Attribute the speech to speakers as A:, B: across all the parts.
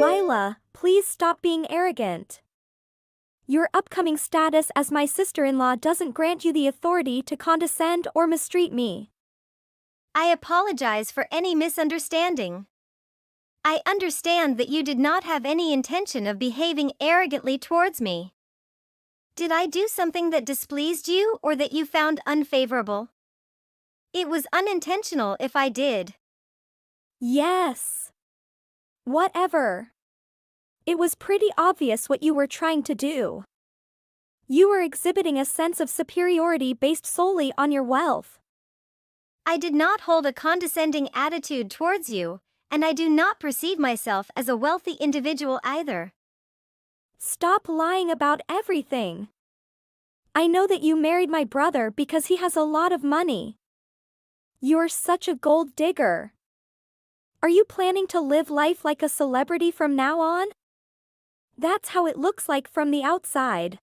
A: Lila, please stop being arrogant. Your upcoming status as my sister-in-law doesn't grant you the authority to condescend or mistreat me.
B: I apologize for any misunderstanding. I understand that you did not have any intention of behaving arrogantly towards me. Did I do something that displeased you or that you found unfavorable? It was unintentional if I did.
A: Yes. Whatever. It was pretty obvious what you were trying to do. You were exhibiting a sense of superiority based solely on your wealth.
B: I did not hold a condescending attitude towards you, and I do not perceive myself as a wealthy individual either.
A: Stop lying about everything. I know that you married my brother because he has a lot of money. You're such a gold digger. Are you planning to live life like a celebrity from now on? That's how it looks like from the outside.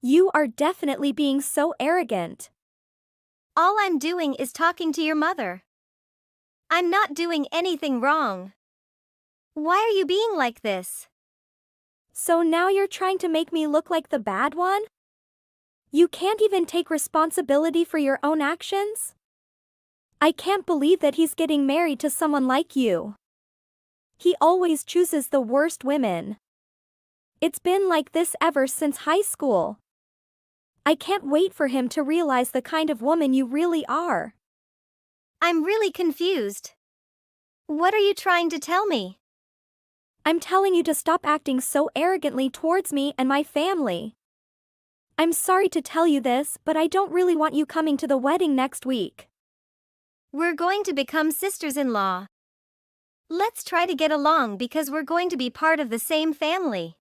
A: You are definitely being so arrogant.
B: All I'm doing is talking to your mother. I'm not doing anything wrong. Why are you being like this?
A: So now you're trying to make me look like the bad one? You can't even take responsibility for your own actions? I can't believe that he's getting married to someone like you. He always chooses the worst women. It's been like this ever since high school. I can't wait for him to realize the kind of woman you really are.
B: I'm really confused. What are you trying to tell me?
A: I'm telling you to stop acting so arrogantly towards me and my family. I'm sorry to tell you this, but I don't really want you coming to the wedding next week.
B: We're going to become sisters-in-law. Let's try to get along because we're going to be part of the same family.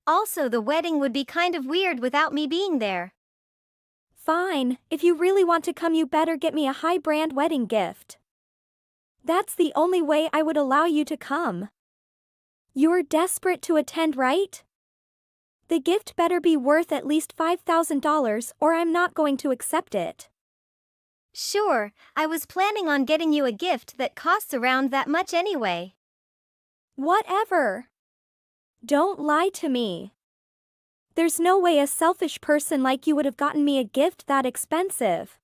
B: Also, the wedding would be kind of weird without me being there.
A: Fine, if you really want to come, you better get me a high-brand wedding gift. That's the only way I would allow you to come. You're desperate to attend, right? The gift better be worth at least $5,000 or I'm not going to accept it.
B: Sure, I was planning on getting you a gift that costs around that much anyway.
A: Whatever. Don't lie to me. There's no way a selfish person like you would have gotten me a gift that expensive.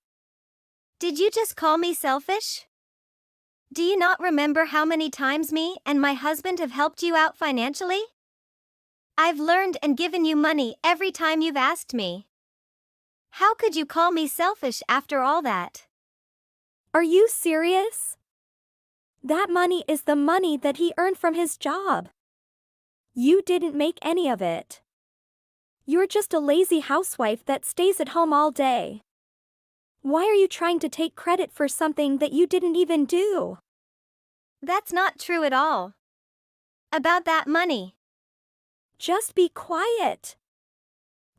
B: Did you just call me selfish? Do you not remember how many times me and my husband have helped you out financially? I've learned and given you money every time you've asked me. How could you call me selfish after all that?
A: Are you serious? That money is the money that he earned from his job. You didn't make any of it. You're just a lazy housewife that stays at home all day. Why are you trying to take credit for something that you didn't even do?
B: That's not true at all. About that money.
A: Just be quiet.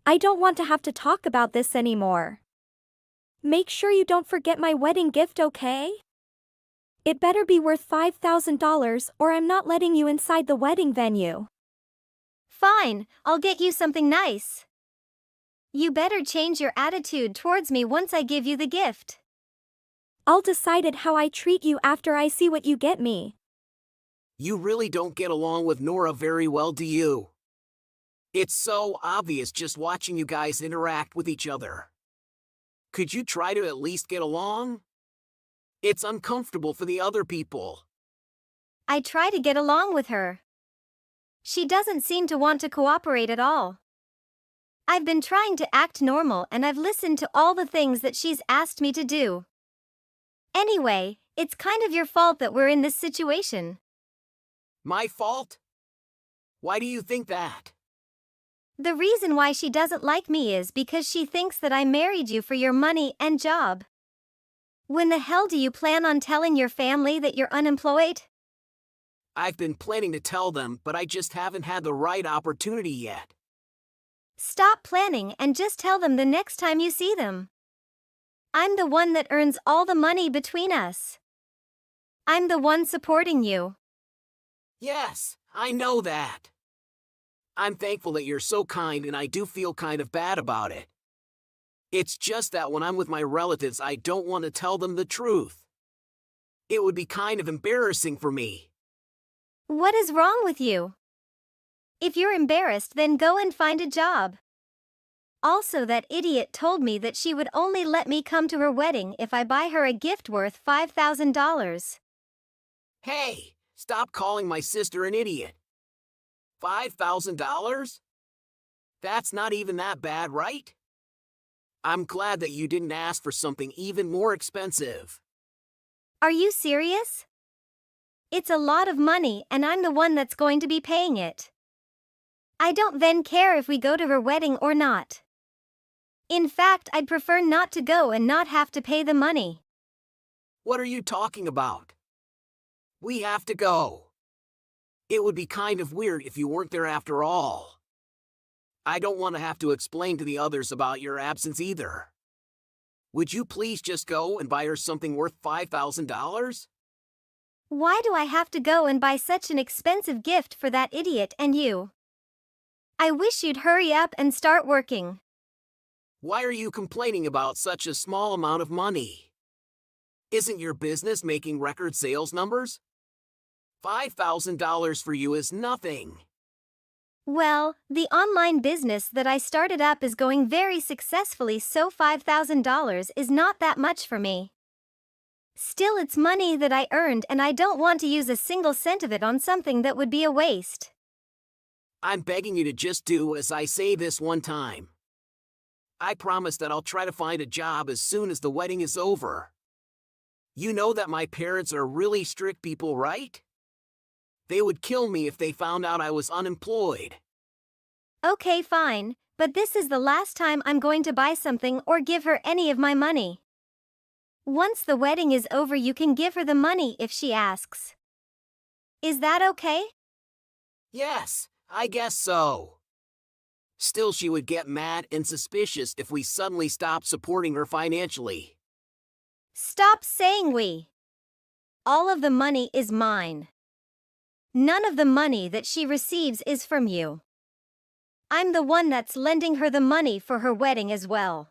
A: I don't want to have to talk about this anymore. Make sure you don't forget my wedding gift, okay? It better be worth $5,000 or I'm not letting you inside the wedding venue.
B: Fine, I'll get you something nice. You better change your attitude towards me once I give you the gift.
A: I'll decide how I treat you after I see what you get me.
C: You really don't get along with Nora very well, do you? It's so obvious just watching you guys interact with each other. Could you try to at least get along? It's uncomfortable for the other people.
B: I try to get along with her. She doesn't seem to want to cooperate at all. I've been trying to act normal and I've listened to all the things that she's asked me to do. Anyway, it's kind of your fault that we're in this situation.
C: My fault? Why do you think that?
B: The reason why she doesn't like me is because she thinks that I married you for your money and job. When the hell do you plan on telling your family that you're unemployed?
C: I've been planning to tell them, but I just haven't had the right opportunity yet.
B: Stop planning and just tell them the next time you see them. I'm the one that earns all the money between us. I'm the one supporting you.
C: Yes, I know that. I'm thankful that you're so kind and I do feel kind of bad about it. It's just that when I'm with my relatives, I don't want to tell them the truth. It would be kind of embarrassing for me.
B: What is wrong with you? If you're embarrassed, then go and find a job. Also, that idiot told me that she would only let me come to her wedding if I buy her a gift worth $5,000.
C: Hey, stop calling my sister an idiot. $5,000? That's not even that bad, right? I'm glad that you didn't ask for something even more expensive.
B: Are you serious? It's a lot of money and I'm the one that's going to be paying it. I don't then care if we go to her wedding or not. In fact, I'd prefer not to go and not have to pay the money.
C: What are you talking about? We have to go. It would be kind of weird if you weren't there after all. I don't want to have to explain to the others about your absence either. Would you please just go and buy her something worth $5,000?
B: Why do I have to go and buy such an expensive gift for that idiot and you? I wish you'd hurry up and start working.
C: Why are you complaining about such a small amount of money? Isn't your business making record sales numbers? $5,000 for you is nothing.
B: Well, the online business that I started up is going very successfully, so $5,000 is not that much for me. Still, it's money that I earned and I don't want to use a single cent of it on something that would be a waste.
C: I'm begging you to just do as I say this one time. I promise that I'll try to find a job as soon as the wedding is over. You know that my parents are really strict people, right? They would kill me if they found out I was unemployed.
B: Okay, fine, but this is the last time I'm going to buy something or give her any of my money. Once the wedding is over, you can give her the money if she asks. Is that okay?
C: Yes, I guess so. Still, she would get mad and suspicious if we suddenly stopped supporting her financially.
B: Stop saying we. All of the money is mine. None of the money that she receives is from you. I'm the one that's lending her the money for her wedding as well.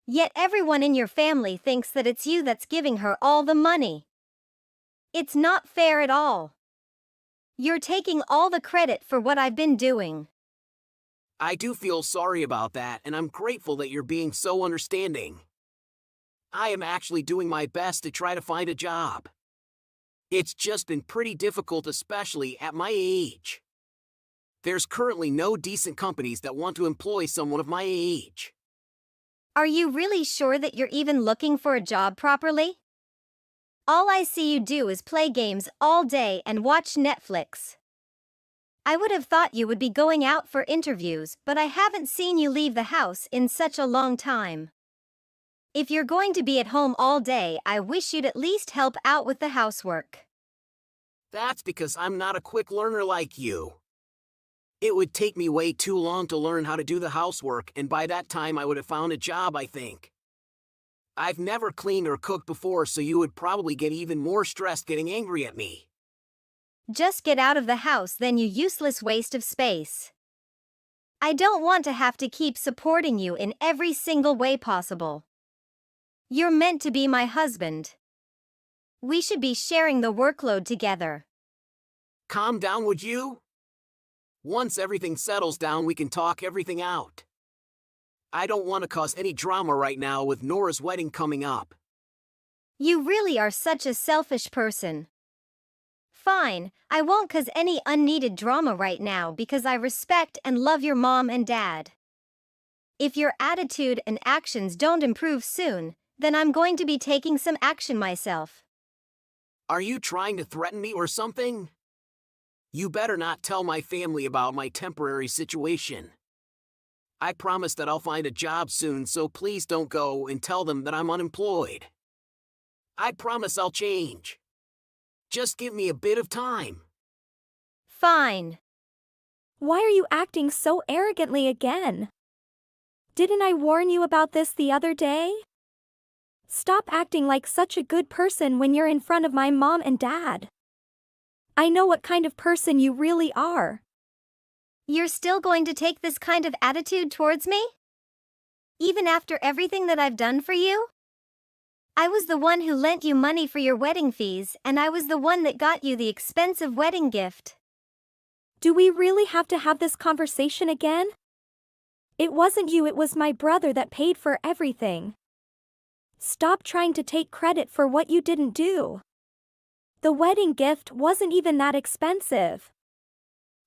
B: Yet everyone in your family thinks that it's you that's giving her all the money. It's not fair at all. You're taking all the credit for what I've been doing.
C: I do feel sorry about that, and I'm grateful that you're being so understanding. I am actually doing my best to try to find a job. It's just been pretty difficult, especially at my age. There's currently no decent companies that want to employ someone of my age.
B: Are you really sure that you're even looking for a job properly? All I see you do is play games all day and watch Netflix. I would have thought you would be going out for interviews, but I haven't seen you leave the house in such a long time. If you're going to be at home all day, I wish you'd at least help out with the housework.
C: That's because I'm not a quick learner like you. It would take me way too long to learn how to do the housework, and by that time I would have found a job, I think. I've never cleaned or cooked before, so you would probably get even more stressed getting angry at me.
B: Just get out of the house then, you useless waste of space. I don't want to have to keep supporting you in every single way possible. You're meant to be my husband. We should be sharing the workload together.
C: Calm down, would you? Once everything settles down, we can talk everything out. I don't want to cause any drama right now with Nora's wedding coming up.
B: You really are such a selfish person. Fine, I won't cause any unneeded drama right now because I respect and love your mom and dad. If your attitude and actions don't improve soon, then I'm going to be taking some action myself.
C: Are you trying to threaten me or something? You better not tell my family about my temporary situation. I promise that I'll find a job soon, so please don't go and tell them that I'm unemployed. I promise I'll change. Just give me a bit of time.
B: Fine.
A: Why are you acting so arrogantly again? Didn't I warn you about this the other day? Stop acting like such a good person when you're in front of my mom and dad. I know what kind of person you really are.
B: You're still going to take this kind of attitude towards me? Even after everything that I've done for you? I was the one who lent you money for your wedding fees, and I was the one that got you the expensive wedding gift.
A: Do we really have to have this conversation again? It wasn't you, it was my brother that paid for everything. Stop trying to take credit for what you didn't do. The wedding gift wasn't even that expensive.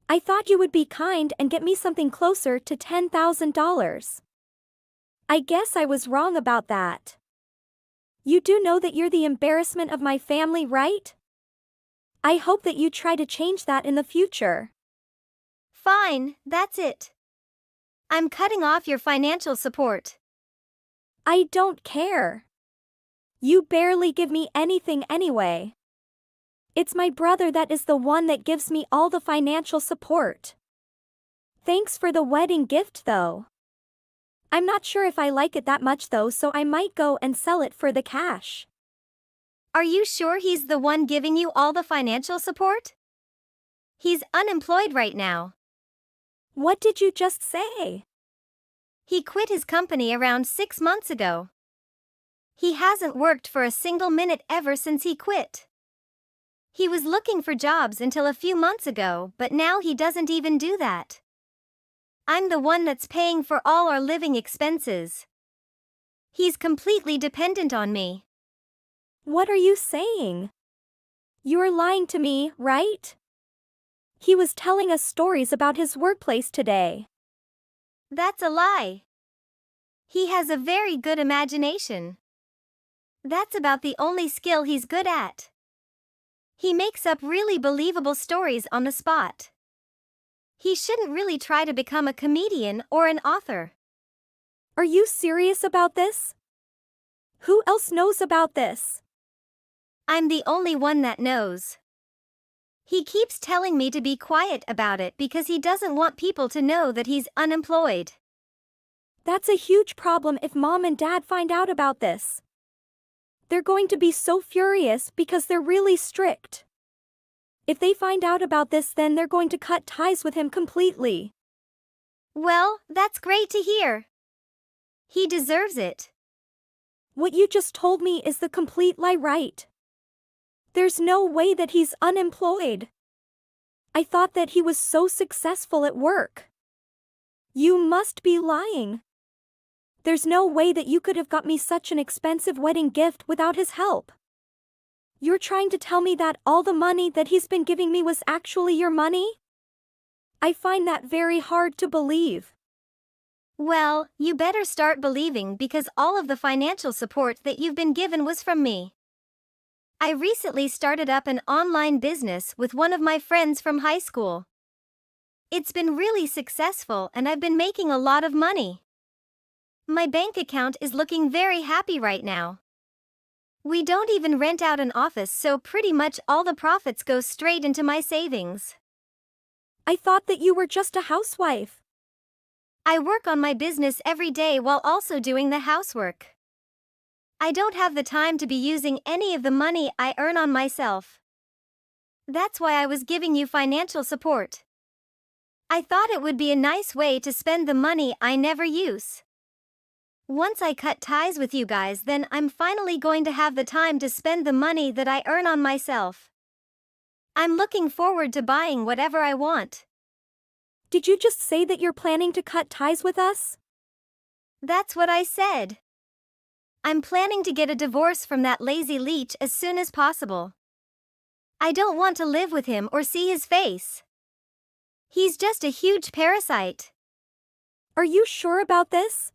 A: I thought you would be kind and get me something closer to $10,000. I guess I was wrong about that. You do know that you're the embarrassment of my family, right? I hope that you try to change that in the future.
B: Fine, that's it. I'm cutting off your financial support.
A: I don't care. You barely give me anything anyway. It's my brother that is the one that gives me all the financial support. Thanks for the wedding gift though. I'm not sure if I like it that much though, so I might go and sell it for the cash.
B: Are you sure he's the one giving you all the financial support? He's unemployed right now.
A: What did you just say?
B: He quit his company around 6 months ago. He hasn't worked for a single minute ever since he quit. He was looking for jobs until a few months ago, but now he doesn't even do that. I'm the one that's paying for all our living expenses. He's completely dependent on me.
A: What are you saying? You're lying to me, right? He was telling us stories about his workplace today.
B: That's a lie. He has a very good imagination. That's about the only skill he's good at. He makes up really believable stories on the spot. He shouldn't really try to become a comedian or an author.
A: Are you serious about this? Who else knows about this?
B: I'm the only one that knows. He keeps telling me to be quiet about it because he doesn't want people to know that he's unemployed.
A: That's a huge problem if Mom and Dad find out about this. They're going to be so furious because they're really strict. If they find out about this, then they're going to cut ties with him completely.
B: Well, that's great to hear. He deserves it.
A: What you just told me is the complete lie, right? There's no way that he's unemployed. I thought that he was so successful at work. You must be lying. There's no way that you could have got me such an expensive wedding gift without his help. You're trying to tell me that all the money that he's been giving me was actually your money? I find that very hard to believe.
B: Well, you better start believing because all of the financial support that you've been given was from me. I recently started up an online business with one of my friends from high school. It's been really successful and I've been making a lot of money. My bank account is looking very happy right now. We don't even rent out an office, so pretty much all the profits go straight into my savings.
A: I thought that you were just a housewife.
B: I work on my business every day while also doing the housework. I don't have the time to be using any of the money I earn on myself. That's why I was giving you financial support. I thought it would be a nice way to spend the money I never use. Once I cut ties with you guys, then I'm finally going to have the time to spend the money that I earn on myself. I'm looking forward to buying whatever I want.
A: Did you just say that you're planning to cut ties with us?
B: That's what I said. I'm planning to get a divorce from that lazy leech as soon as possible. I don't want to live with him or see his face. He's just a huge parasite.
A: Are you sure about this?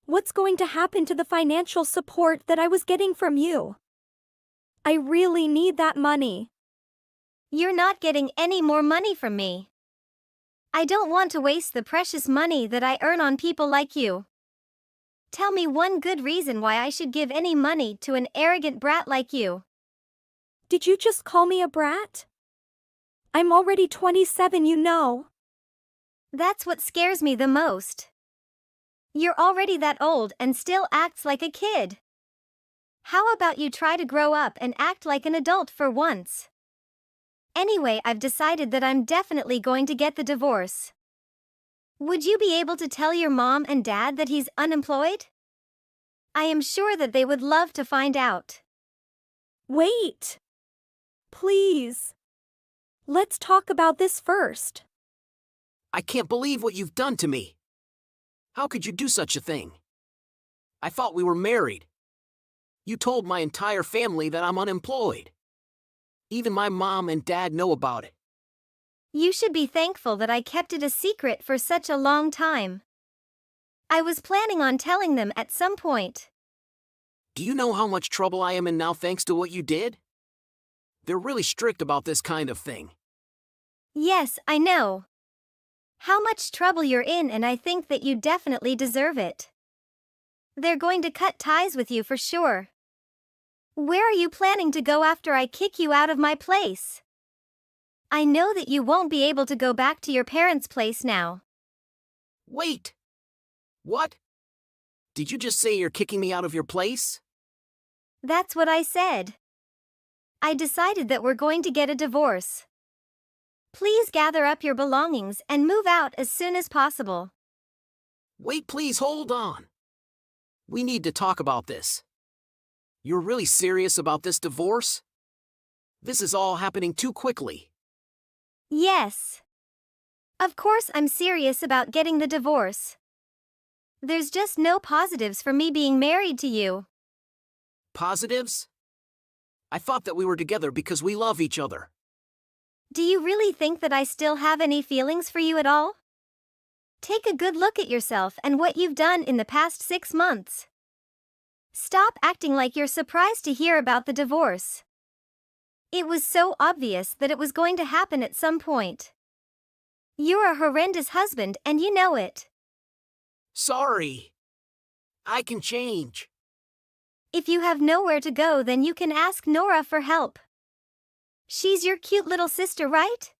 A: What's going to happen to the financial support that I was getting from you? I really need that money.
B: You're not getting any more money from me. I don't want to waste the precious money that I earn on people like you. Tell me one good reason why I should give any money to an arrogant brat like you.
A: Did you just call me a brat? I'm already 27, you know.
B: That's what scares me the most. You're already that old and still acts like a kid. How about you try to grow up and act like an adult for once? Anyway, I've decided that I'm definitely going to get the divorce. Would you be able to tell your mom and dad that he's unemployed? I am sure that they would love to find out.
A: Wait. Please. Let's talk about this first.
C: I can't believe what you've done to me. How could you do such a thing? I thought we were married. You told my entire family that I'm unemployed. Even my mom and dad know about it.
B: You should be thankful that I kept it a secret for such a long time. I was planning on telling them at some point.
C: Do you know how much trouble I am in now thanks to what you did? They're really strict about this kind of thing.
B: Yes, I know. How much trouble you're in, and I think that you definitely deserve it. They're going to cut ties with you for sure. Where are you planning to go after I kick you out of my place? I know that you won't be able to go back to your parents' place now.
C: Wait! What? Did you just say you're kicking me out of your place?
B: That's what I said. I decided that we're going to get a divorce. Please gather up your belongings and move out as soon as possible.
C: Wait, please hold on. We need to talk about this. You're really serious about this divorce? This is all happening too quickly.
B: Yes. Of course I'm serious about getting the divorce. There's just no positives for me being married to you.
C: Positives? I thought that we were together because we love each other.
B: Do you really think that I still have any feelings for you at all? Take a good look at yourself and what you've done in the past 6 months. Stop acting like you're surprised to hear about the divorce. It was so obvious that it was going to happen at some point. You're a horrendous husband and you know it.
C: Sorry. I can change.
B: If you have nowhere to go, then you can ask Nora for help. She's your cute little sister, right?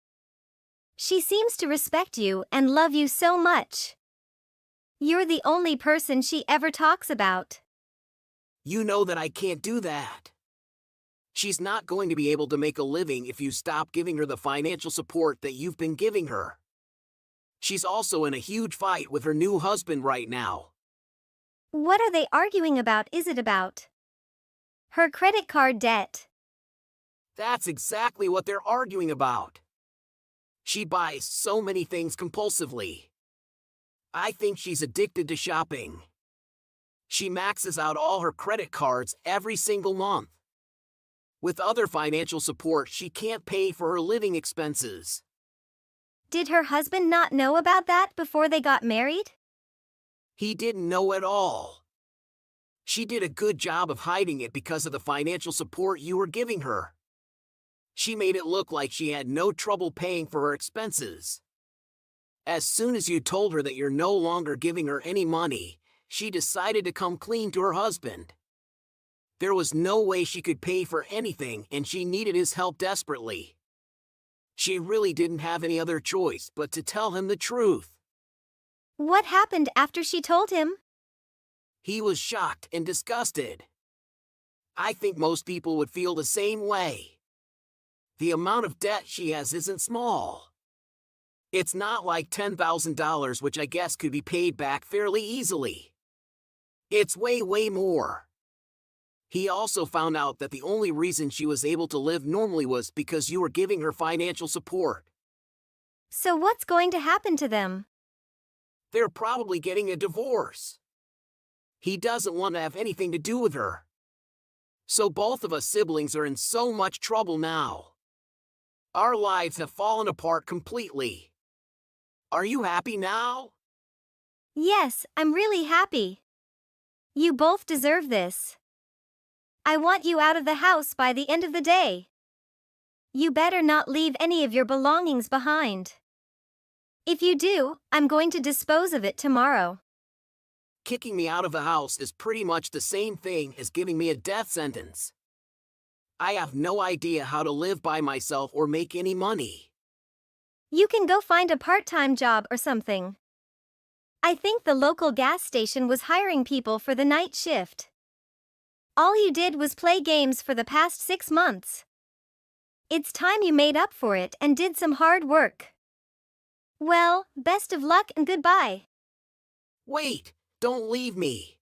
B: She seems to respect you and love you so much. You're the only person she ever talks about.
C: You know that I can't do that. She's not going to be able to make a living if you stop giving her the financial support that you've been giving her. She's also in a huge fight with her new husband right now.
B: What are they arguing about? Is it about her credit card debt?
C: That's exactly what they're arguing about. She buys so many things compulsively. I think she's addicted to shopping. She maxes out all her credit cards every single month. With other financial support, she can't pay for her living expenses.
B: Did her husband not know about that before they got married?
C: He didn't know at all. She did a good job of hiding it because of the financial support you were giving her. She made it look like she had no trouble paying for her expenses. As soon as you told her that you're no longer giving her any money, she decided to come clean to her husband. There was no way she could pay for anything, and she needed his help desperately. She really didn't have any other choice but to tell him the truth.
B: What happened after she told him?
C: He was shocked and disgusted. I think most people would feel the same way. The amount of debt she has isn't small. It's not like $10,000, which I guess could be paid back fairly easily. It's way more. He also found out that the only reason she was able to live normally was because you were giving her financial support.
B: So what's going to happen to them?
C: They're probably getting a divorce. He doesn't want to have anything to do with her. So both of us siblings are in so much trouble now. Our lives have fallen apart completely. Are you happy now?
B: Yes, I'm really happy. You both deserve this. I want you out of the house by the end of the day. You better not leave any of your belongings behind. If you do, I'm going to dispose of it tomorrow.
C: Kicking me out of the house is pretty much the same thing as giving me a death sentence. I have no idea how to live by myself or make any money.
B: You can go find a part-time job or something. I think the local gas station was hiring people for the night shift. All you did was play games for the past 6 months. It's time you made up for it and did some hard work. Well, best of luck and goodbye.
C: Wait, don't leave me.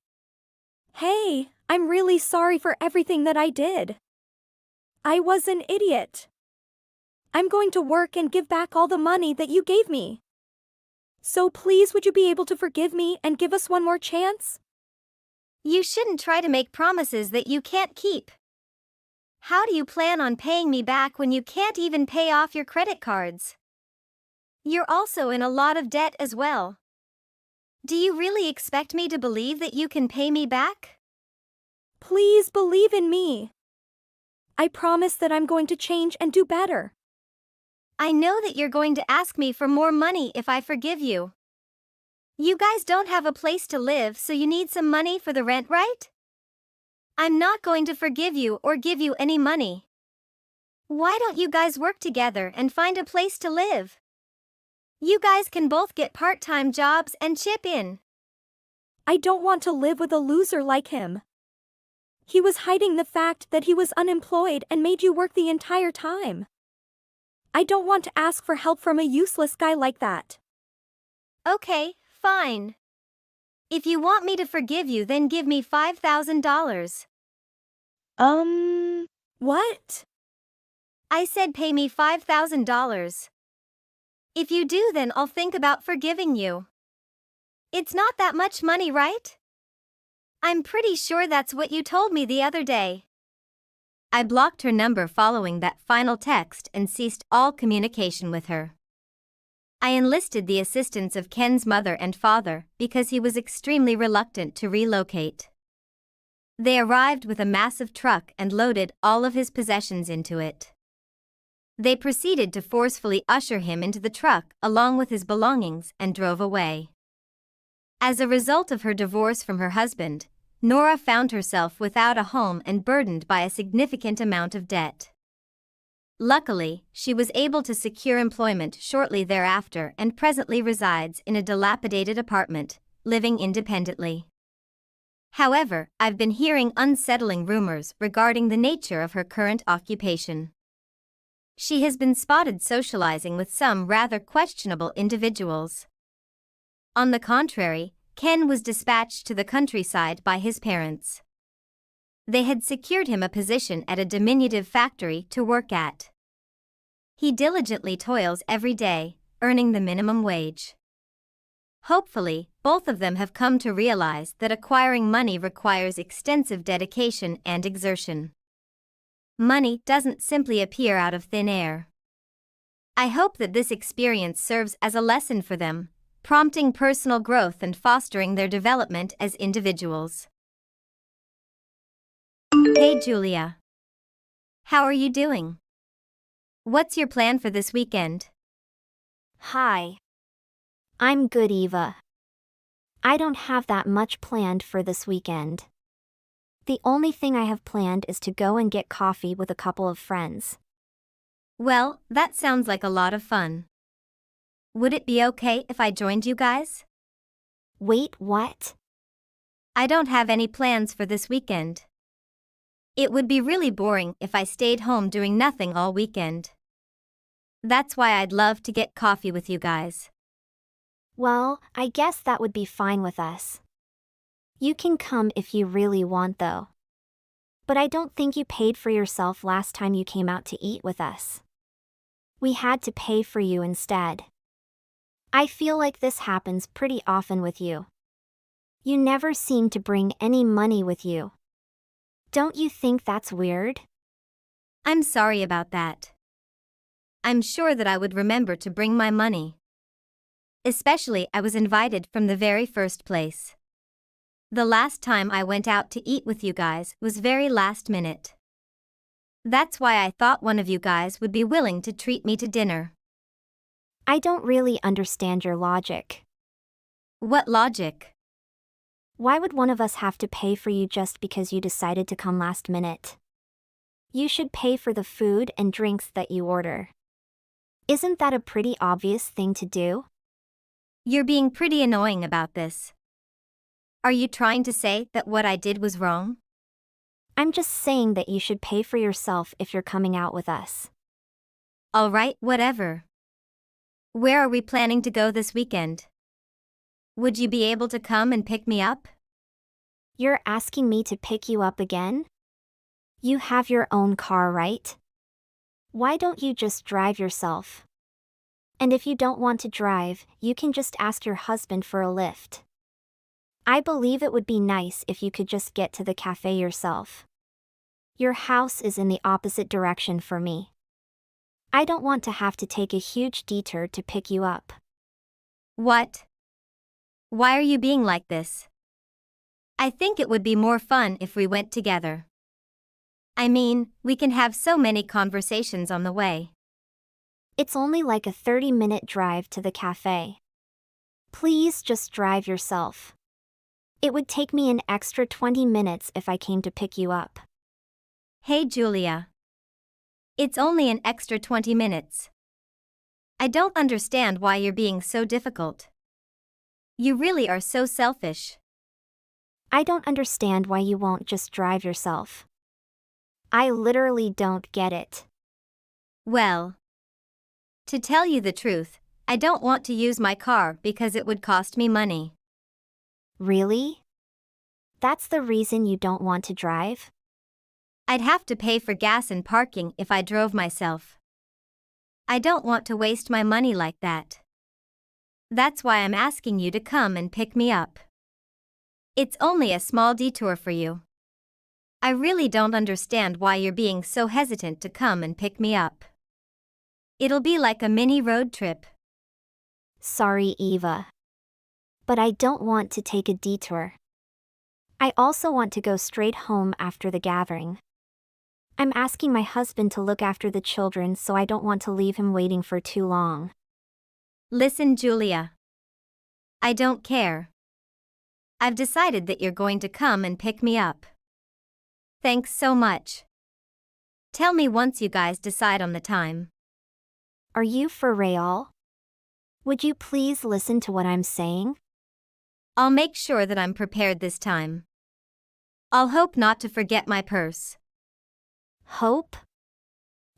A: Hey, I'm really sorry for everything that I did. I was an idiot. I'm going to work and give back all the money that you gave me. So please, would you be able to forgive me and give us one more chance?
B: You shouldn't try to make promises that you can't keep. How do you plan on paying me back when you can't even pay off your credit cards? You're also in a lot of debt as well. Do you really expect me to believe that you can pay me back?
A: Please believe in me. I promise that I'm going to change and do better.
B: I know that you're going to ask me for more money if I forgive you. You guys don't have a place to live, so you need some money for the rent, right? I'm not going to forgive you or give you any money. Why don't you guys work together and find a place to live? You guys can both get part-time jobs and chip in.
A: I don't want to live with a loser like him. He was hiding the fact that he was unemployed and made you work the entire time. I don't want to ask for help from a useless guy like that.
B: Okay, fine. If you want me to forgive you, then give me $5,000.
A: What?
B: I said pay me $5,000. If you do, then I'll think about forgiving you. It's not that much money, right? I'm pretty sure that's what you told me the other day. I blocked her number following that final text and ceased all communication with her. I enlisted the assistance of Ken's mother and father because he was extremely reluctant to relocate. They arrived with a massive truck and loaded all of his possessions into it. They proceeded to forcefully usher him into the truck along with his belongings and drove away. As a result of her divorce from her husband, Nora found herself without a home and burdened by a significant amount of debt. Luckily, she was able to secure employment shortly thereafter and presently resides in a dilapidated apartment, living independently. However, I've been hearing unsettling rumors regarding the nature of her current occupation. She has been spotted socializing with some rather questionable individuals. On the contrary, Ken was dispatched to the countryside by his parents. They had secured him a position at a diminutive factory to work at. He diligently toils every day, earning the minimum wage. Hopefully, both of them have come to realize that acquiring money requires extensive dedication and exertion. Money doesn't simply appear out of thin air. I hope that this experience serves as a lesson for them, prompting personal growth and fostering their development as individuals. Hey Julia. How are you doing? What's your plan for this weekend?
D: Hi. I'm good, Eva. I don't have that much planned for this weekend. The only thing I have planned is to go and get coffee with a couple of friends.
B: Well, that sounds like a lot of fun. Would it be okay if I joined you guys?
D: Wait, what?
B: I don't have any plans for this weekend. It would be really boring if I stayed home doing nothing all weekend. That's why I'd love to get coffee with you guys.
D: Well, I guess that would be fine with us. You can come if you really want, though. But I don't think you paid for yourself last time you came out to eat with us. We had to pay for you instead. I feel like this happens pretty often with you. You never seem to bring any money with you. Don't you think that's weird?
B: I'm sorry about that. I'm sure that I would remember to bring my money. Especially I was invited from the very first place. The last time I went out to eat with you guys was very last minute. That's why I thought one of you guys would be willing to treat me to dinner.
D: I don't really understand your logic.
B: What logic?
D: Why would one of us have to pay for you just because you decided to come last minute? You should pay for the food and drinks that you order. Isn't that a pretty obvious thing to do?
B: You're being pretty annoying about this. Are you trying to say that what I did was wrong?
D: I'm just saying that you should pay for yourself if you're coming out with us.
B: All right, whatever. Where are we planning to go this weekend? Would you be able to come and pick me up?
D: You're asking me to pick you up again? You have your own car, right? Why don't you just drive yourself? And if you don't want to drive, you can just ask your husband for a lift. I believe it would be nice if you could just get to the cafe yourself. Your house is in the opposite direction for me. I don't want to have to take a huge detour to pick you up.
B: What? Why are you being like this? I think it would be more fun if we went together. I mean, we can have so many conversations on the way.
D: It's only like a 30-minute drive to the cafe. Please just drive yourself. It would take me an extra 20 minutes if I came to pick you up.
B: Hey Julia. It's only an extra 20 minutes. I don't understand why you're being so difficult. You really are so selfish.
D: I don't understand why you won't just drive yourself. I literally don't get it.
B: Well, to tell you the truth, I don't want to use my car because it would cost me money.
D: Really? That's the reason you don't want to drive?
B: I'd have to pay for gas and parking if I drove myself. I don't want to waste my money like that. That's why I'm asking you to come and pick me up. It's only a small detour for you. I really don't understand why you're being so hesitant to come and pick me up. It'll be like a mini road trip.
D: Sorry, Eva. But I don't want to take a detour. I also want to go straight home after the gathering. I'm asking my husband to look after the children, so I don't want to leave him waiting for too long.
B: Listen, Julia. I don't care. I've decided that you're going to come and pick me up. Thanks so much. Tell me once you guys decide on the time.
D: Are you for real? Would you please listen to what I'm saying?
B: I'll make sure that I'm prepared this time. I'll hope not to forget my purse.
D: Hope?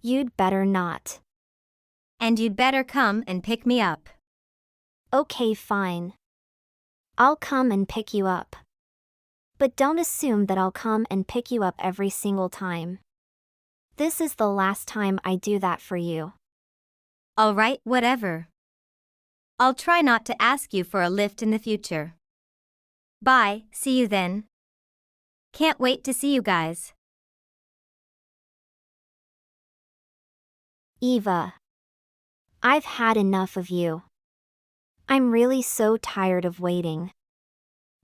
D: You'd better not.
B: And you'd better come and pick me up.
D: Okay, fine. I'll come and pick you up. But don't assume that I'll come and pick you up every single time. This is the last time I do that for you.
B: All right, whatever. I'll try not to ask you for a lift in the future. Bye, see you then. Can't wait to see you guys.
D: Eva. I've had enough of you. I'm really so tired of waiting.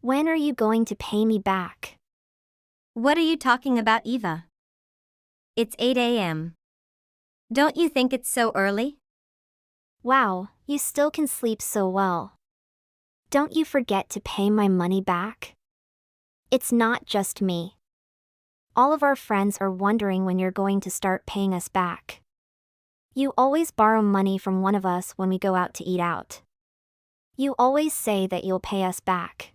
D: When are you going to pay me back?
B: What are you talking about, Eva? It's 8 a.m. Don't you think it's so early?
D: Wow, you still can sleep so well. Don't you forget to pay my money back? It's not just me. All of our friends are wondering when you're going to start paying us back. You always borrow money from one of us when we go out to eat out. You always say that you'll pay us back.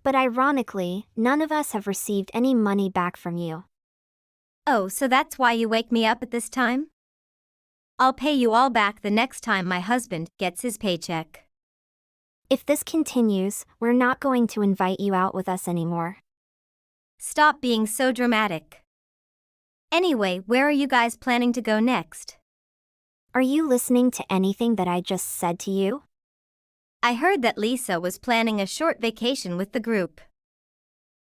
D: But ironically, none of us have received any money back from you.
B: Oh, so that's why you wake me up at this time? I'll pay you all back the next time my husband gets his paycheck.
D: If this continues, we're not going to invite you out with us anymore.
B: Stop being so dramatic. Anyway, where are you guys planning to go next?
D: Are you listening to anything that I just said to you?
B: I heard that Lisa was planning a short vacation with the group.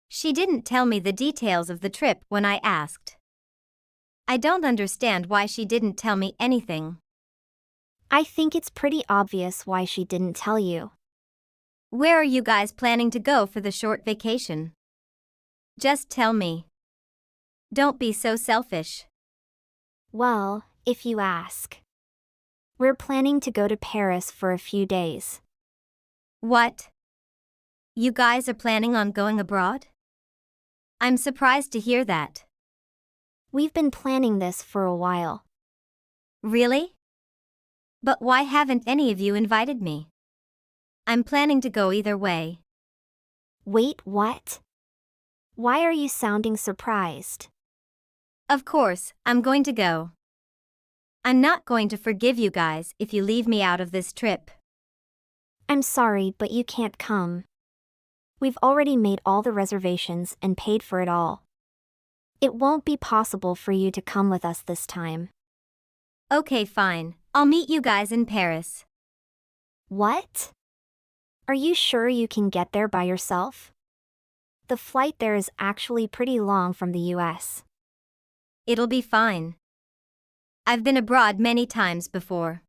B: She didn't tell me the details of the trip when I asked. I don't understand why she didn't tell me anything.
D: I think it's pretty obvious why she didn't tell you.
B: Where are you guys planning to go for the short vacation? Just tell me. Don't be so selfish.
D: Well, if you ask. We're planning to go to Paris for a few days.
B: What? You guys are planning on going abroad? I'm surprised to hear that.
D: We've been planning this for a while.
B: Really? But why haven't any of you invited me? I'm planning to go either way.
D: Wait, what? Why are you sounding surprised?
B: Of course, I'm going to go. I'm not going to forgive you guys if you leave me out of this trip.
D: I'm sorry, but you can't come. We've already made all the reservations and paid for it all. It won't be possible for you to come with us this time.
B: Okay, fine. I'll meet you guys in Paris.
D: What? Are you sure you can get there by yourself? The flight there is actually pretty long from the US.
B: It'll be fine. I've been abroad many times before.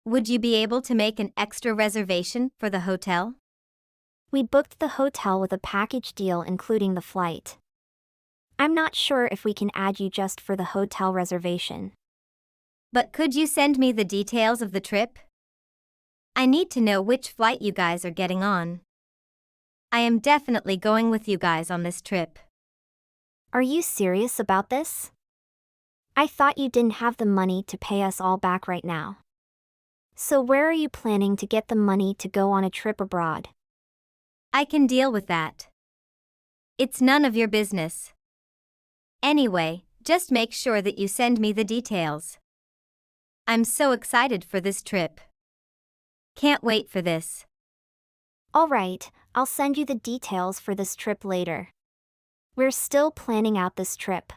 B: Would you be able to make an extra reservation for the hotel?
D: We booked the hotel with a package deal including the flight. I'm not sure if we can add you just for the hotel reservation.
B: But could you send me the details of the trip? I need to know which flight you guys are getting on. I am definitely going with you guys on this trip.
D: Are you serious about this? I thought you didn't have the money to pay us all back right now. So where are you planning to get the money to go on a trip abroad?
B: I can deal with that. It's none of your business. Anyway, just make sure that you send me the details. I'm so excited for this trip. Can't wait for this.
D: All right, I'll send you the details for this trip later. We're still planning out this trip.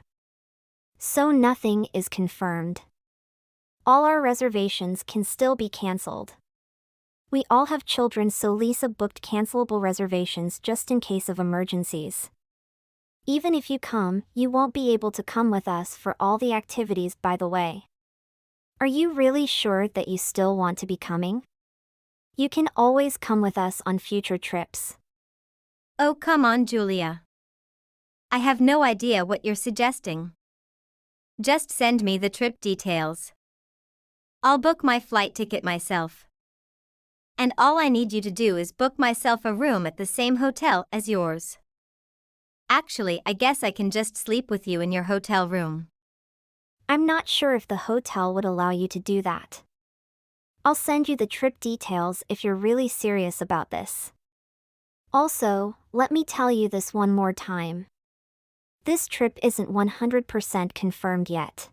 D: So nothing is confirmed. All our reservations can still be cancelled. We all have children, so Lisa booked cancelable reservations just in case of emergencies. Even if you come, you won't be able to come with us for all the activities, by the way. Are you really sure that you still want to be coming? You can always come with us on future trips.
B: Oh, come on, Julia. I have no idea what you're suggesting. Just send me the trip details. I'll book my flight ticket myself. And all I need you to do is book myself a room at the same hotel as yours. Actually, I guess I can just sleep with you in your hotel room.
D: I'm not sure if the hotel would allow you to do that. I'll send you the trip details if you're really serious about this. Also, let me tell you this one more time. This trip isn't 100% confirmed yet.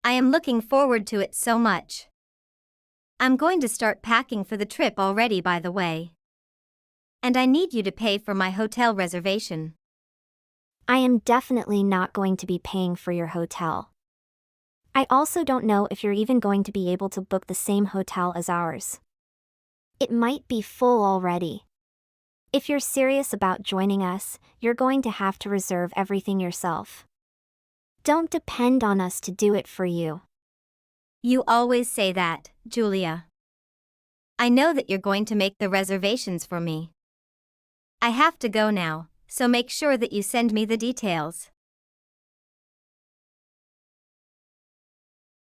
B: I am looking forward to it so much. I'm going to start packing for the trip already, by the way. And I need you to pay for my hotel reservation.
D: I am definitely not going to be paying for your hotel. I also don't know if you're even going to be able to book the same hotel as ours. It might be full already. If you're serious about joining us, you're going to have to reserve everything yourself. Don't depend on us to do it for you.
B: You always say that, Julia. I know that you're going to make the reservations for me. I have to go now, so make sure that you send me the details.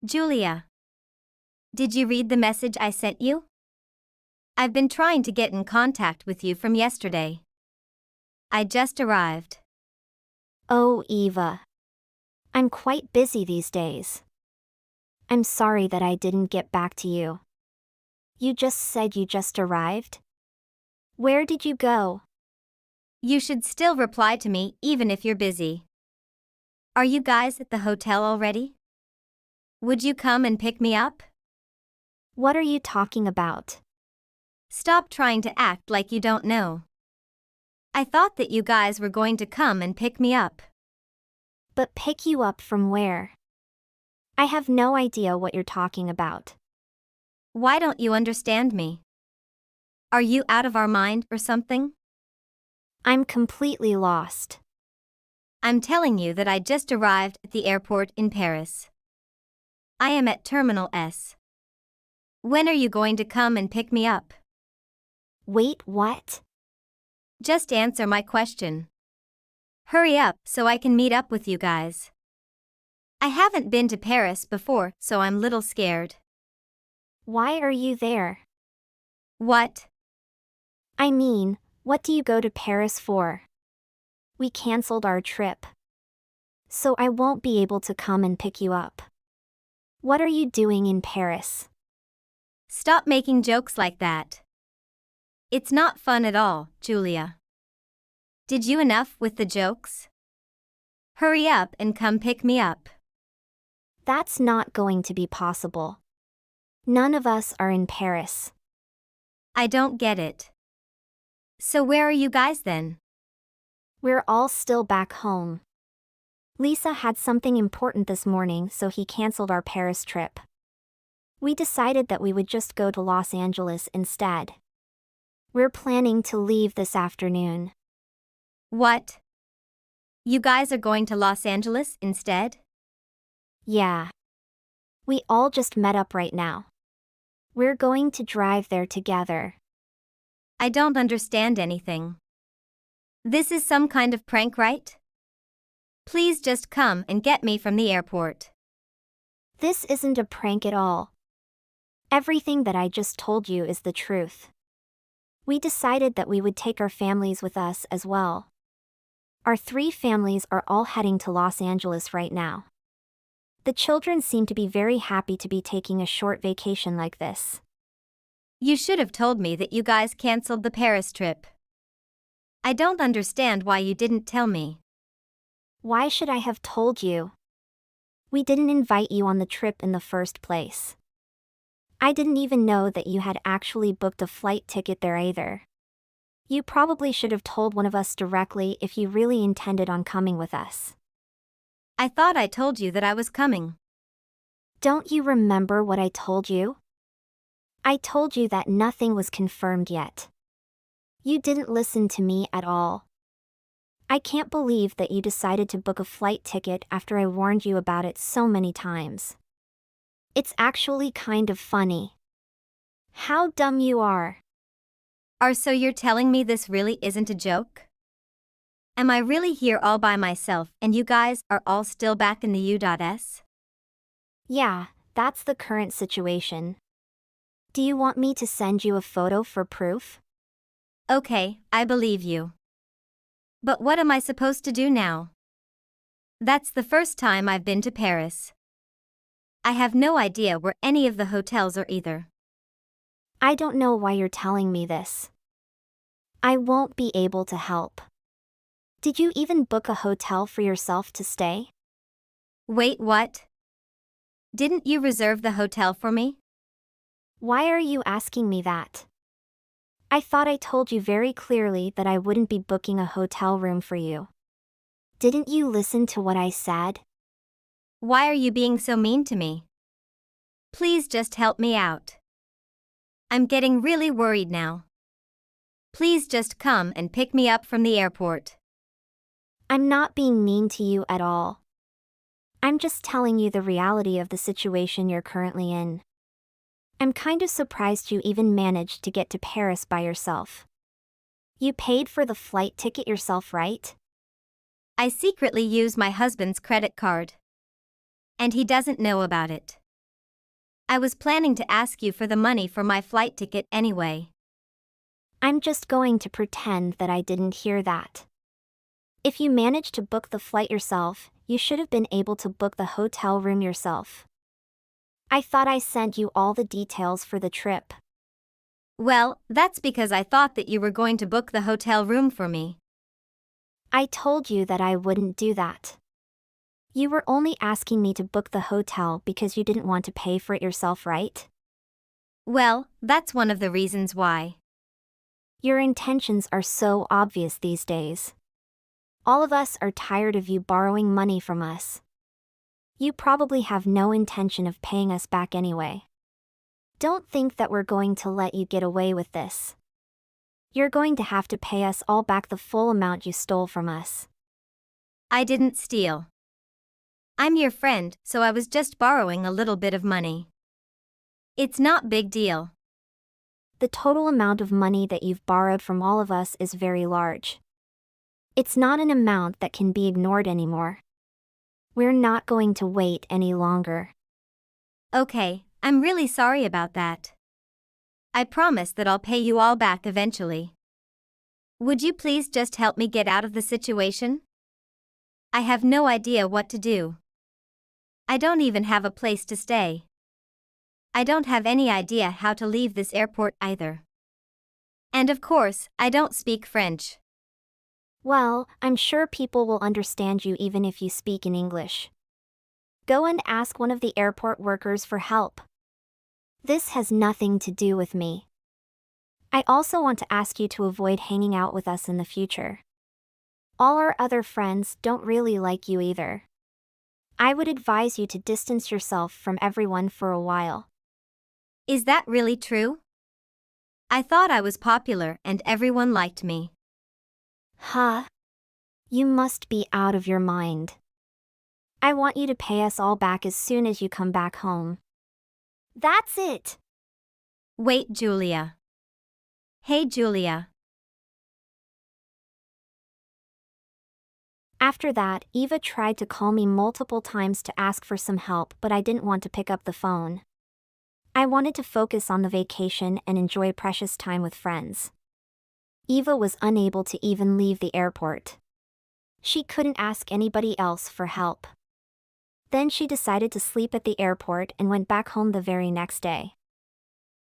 B: Julia. Did you read the message I sent you? I've been trying to get in contact with you from yesterday. I just arrived.
D: Oh, Eva. I'm quite busy these days. I'm sorry that I didn't get back to you. You just said you just arrived? Where did you go?
B: You should still reply to me even if you're busy. Are you guys at the hotel already? Would you come and pick me up?
D: What are you talking about?
B: Stop trying to act like you don't know. I thought that you guys were going to come and pick me up.
D: But pick you up from where? I have no idea what you're talking about.
B: Why don't you understand me? Are you out of our mind or something?
D: I'm completely lost.
B: I'm telling you that I just arrived at the airport in Paris. I am at Terminal S. When are you going to come and pick me up?
D: Wait, what?
B: Just answer my question. Hurry up so I can meet up with you guys. I haven't been to Paris before, so I'm little scared.
D: Why are you there?
B: What?
D: I mean, what do you go to Paris for? We cancelled our trip. So I won't be able to come and pick you up. What are you doing in Paris?
B: Stop making jokes like that. It's not fun at all, Julia. Did you enough with the jokes? Hurry up and come pick me up.
D: That's not going to be possible. None of us are in Paris.
B: I don't get it. So where are you guys then?
D: We're all still back home. Lisa had something important this morning, so he canceled our Paris trip. We decided that we would just go to Los Angeles instead. We're planning to leave this afternoon.
B: What? You guys are going to Los Angeles instead?
D: Yeah. We all just met up right now. We're going to drive there together.
B: I don't understand anything. This is some kind of prank, right? Please just come and get me from the airport.
D: This isn't a prank at all. Everything that I just told you is the truth. We decided that we would take our families with us as well. Our 3 families are all heading to Los Angeles right now. The children seem to be very happy to be taking a short vacation like this.
B: You should have told me that you guys canceled the Paris trip. I don't understand why you didn't tell me.
D: Why should I have told you? We didn't invite you on the trip in the first place. I didn't even know that you had actually booked a flight ticket there either. You probably should have told one of us directly if you really intended on coming with us.
B: I thought I told you that I was coming.
D: Don't you remember what I told you? I told you that nothing was confirmed yet. You didn't listen to me at all. I can't believe that you decided to book a flight ticket after I warned you about it so many times. It's actually kind of funny. How dumb you are.
B: So you're telling me this really isn't a joke? Am I really here all by myself and you guys are all still back in the U.S.?
D: Yeah, that's the current situation. Do you want me to send you a photo for proof?
B: Okay, I believe you. But what am I supposed to do now? That's the first time I've been to Paris. I have no idea where any of the hotels are either.
D: I don't know why you're telling me this. I won't be able to help. Did you even book a hotel for yourself to stay?
B: Wait, what? Didn't you reserve the hotel for me?
D: Why are you asking me that? I thought I told you very clearly that I wouldn't be booking a hotel room for you. Didn't you listen to what I said?
B: Why are you being so mean to me? Please just help me out. I'm getting really worried now. Please just come and pick me up from the airport.
D: I'm not being mean to you at all. I'm just telling you the reality of the situation you're currently in. I'm kind of surprised you even managed to get to Paris by yourself. You paid for the flight ticket yourself, right?
B: I secretly use my husband's credit card. And he doesn't know about it. I was planning to ask you for the money for my flight ticket anyway.
D: I'm just going to pretend that I didn't hear that. If you managed to book the flight yourself, you should have been able to book the hotel room yourself. I thought I sent you all the details for the trip.
B: Well, that's because I thought that you were going to book the hotel room for me.
D: I told you that I wouldn't do that. You were only asking me to book the hotel because you didn't want to pay for it yourself, right?
B: Well, that's one of the reasons why.
D: Your intentions are so obvious these days. All of us are tired of you borrowing money from us. You probably have no intention of paying us back anyway. Don't think that we're going to let you get away with this. You're going to have to pay us all back the full amount you stole from us.
B: I didn't steal. I'm your friend, so I was just borrowing a little bit of money. It's not big deal.
D: The total amount of money that you've borrowed from all of us is very large. It's not an amount that can be ignored anymore. We're not going to wait any longer.
B: Okay, I'm really sorry about that. I promise that I'll pay you all back eventually. Would you please just help me get out of the situation? I have no idea what to do. I don't even have a place to stay. I don't have any idea how to leave this airport either. And of course, I don't speak French.
D: Well, I'm sure people will understand you even if you speak in English. Go and ask one of the airport workers for help. This has nothing to do with me. I also want to ask you to avoid hanging out with us in the future. All our other friends don't really like you either. I would advise you to distance yourself from everyone for a while.
B: Is that really true? I thought I was popular and everyone liked me.
D: Huh? You must be out of your mind. I want you to pay us all back as soon as you come back home. That's it!
B: Wait, Julia. Hey, Julia.
D: After that, Eva tried to call me multiple times to ask for some help, but I didn't want to pick up the phone. I wanted to focus on the vacation and enjoy precious time with friends. Eva was unable to even leave the airport. She couldn't ask anybody else for help. Then she decided to sleep at the airport and went back home the very next day.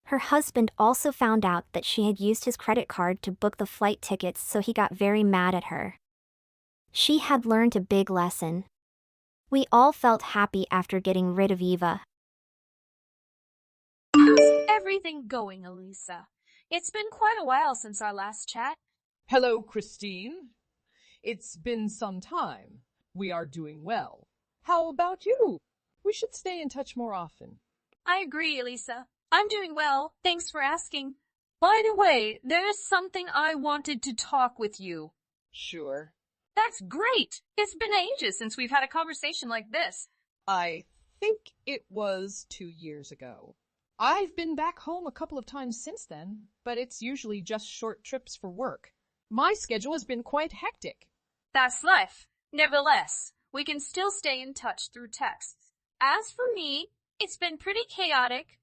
D: Her husband also found out that she had used his credit card to book the flight tickets, so he got very mad at her. She had learned a big lesson. We all felt happy after getting rid of Eva.
E: How's everything going, Elisa? It's been quite a while since our last chat.
F: Hello, Christine. It's been some time. We are doing well. How about you? We should stay in touch more often.
E: I agree, Elisa. I'm doing well. Thanks for asking. By the way, there's something I wanted to talk with you.
F: Sure.
E: That's great. It's been ages since we've had a conversation like this.
F: I think it was 2 years ago. I've been back home a couple of times since then, but it's usually just short trips for work. My schedule has been quite hectic.
E: That's life. Nevertheless, we can still stay in touch through texts. As for me, it's been pretty chaotic.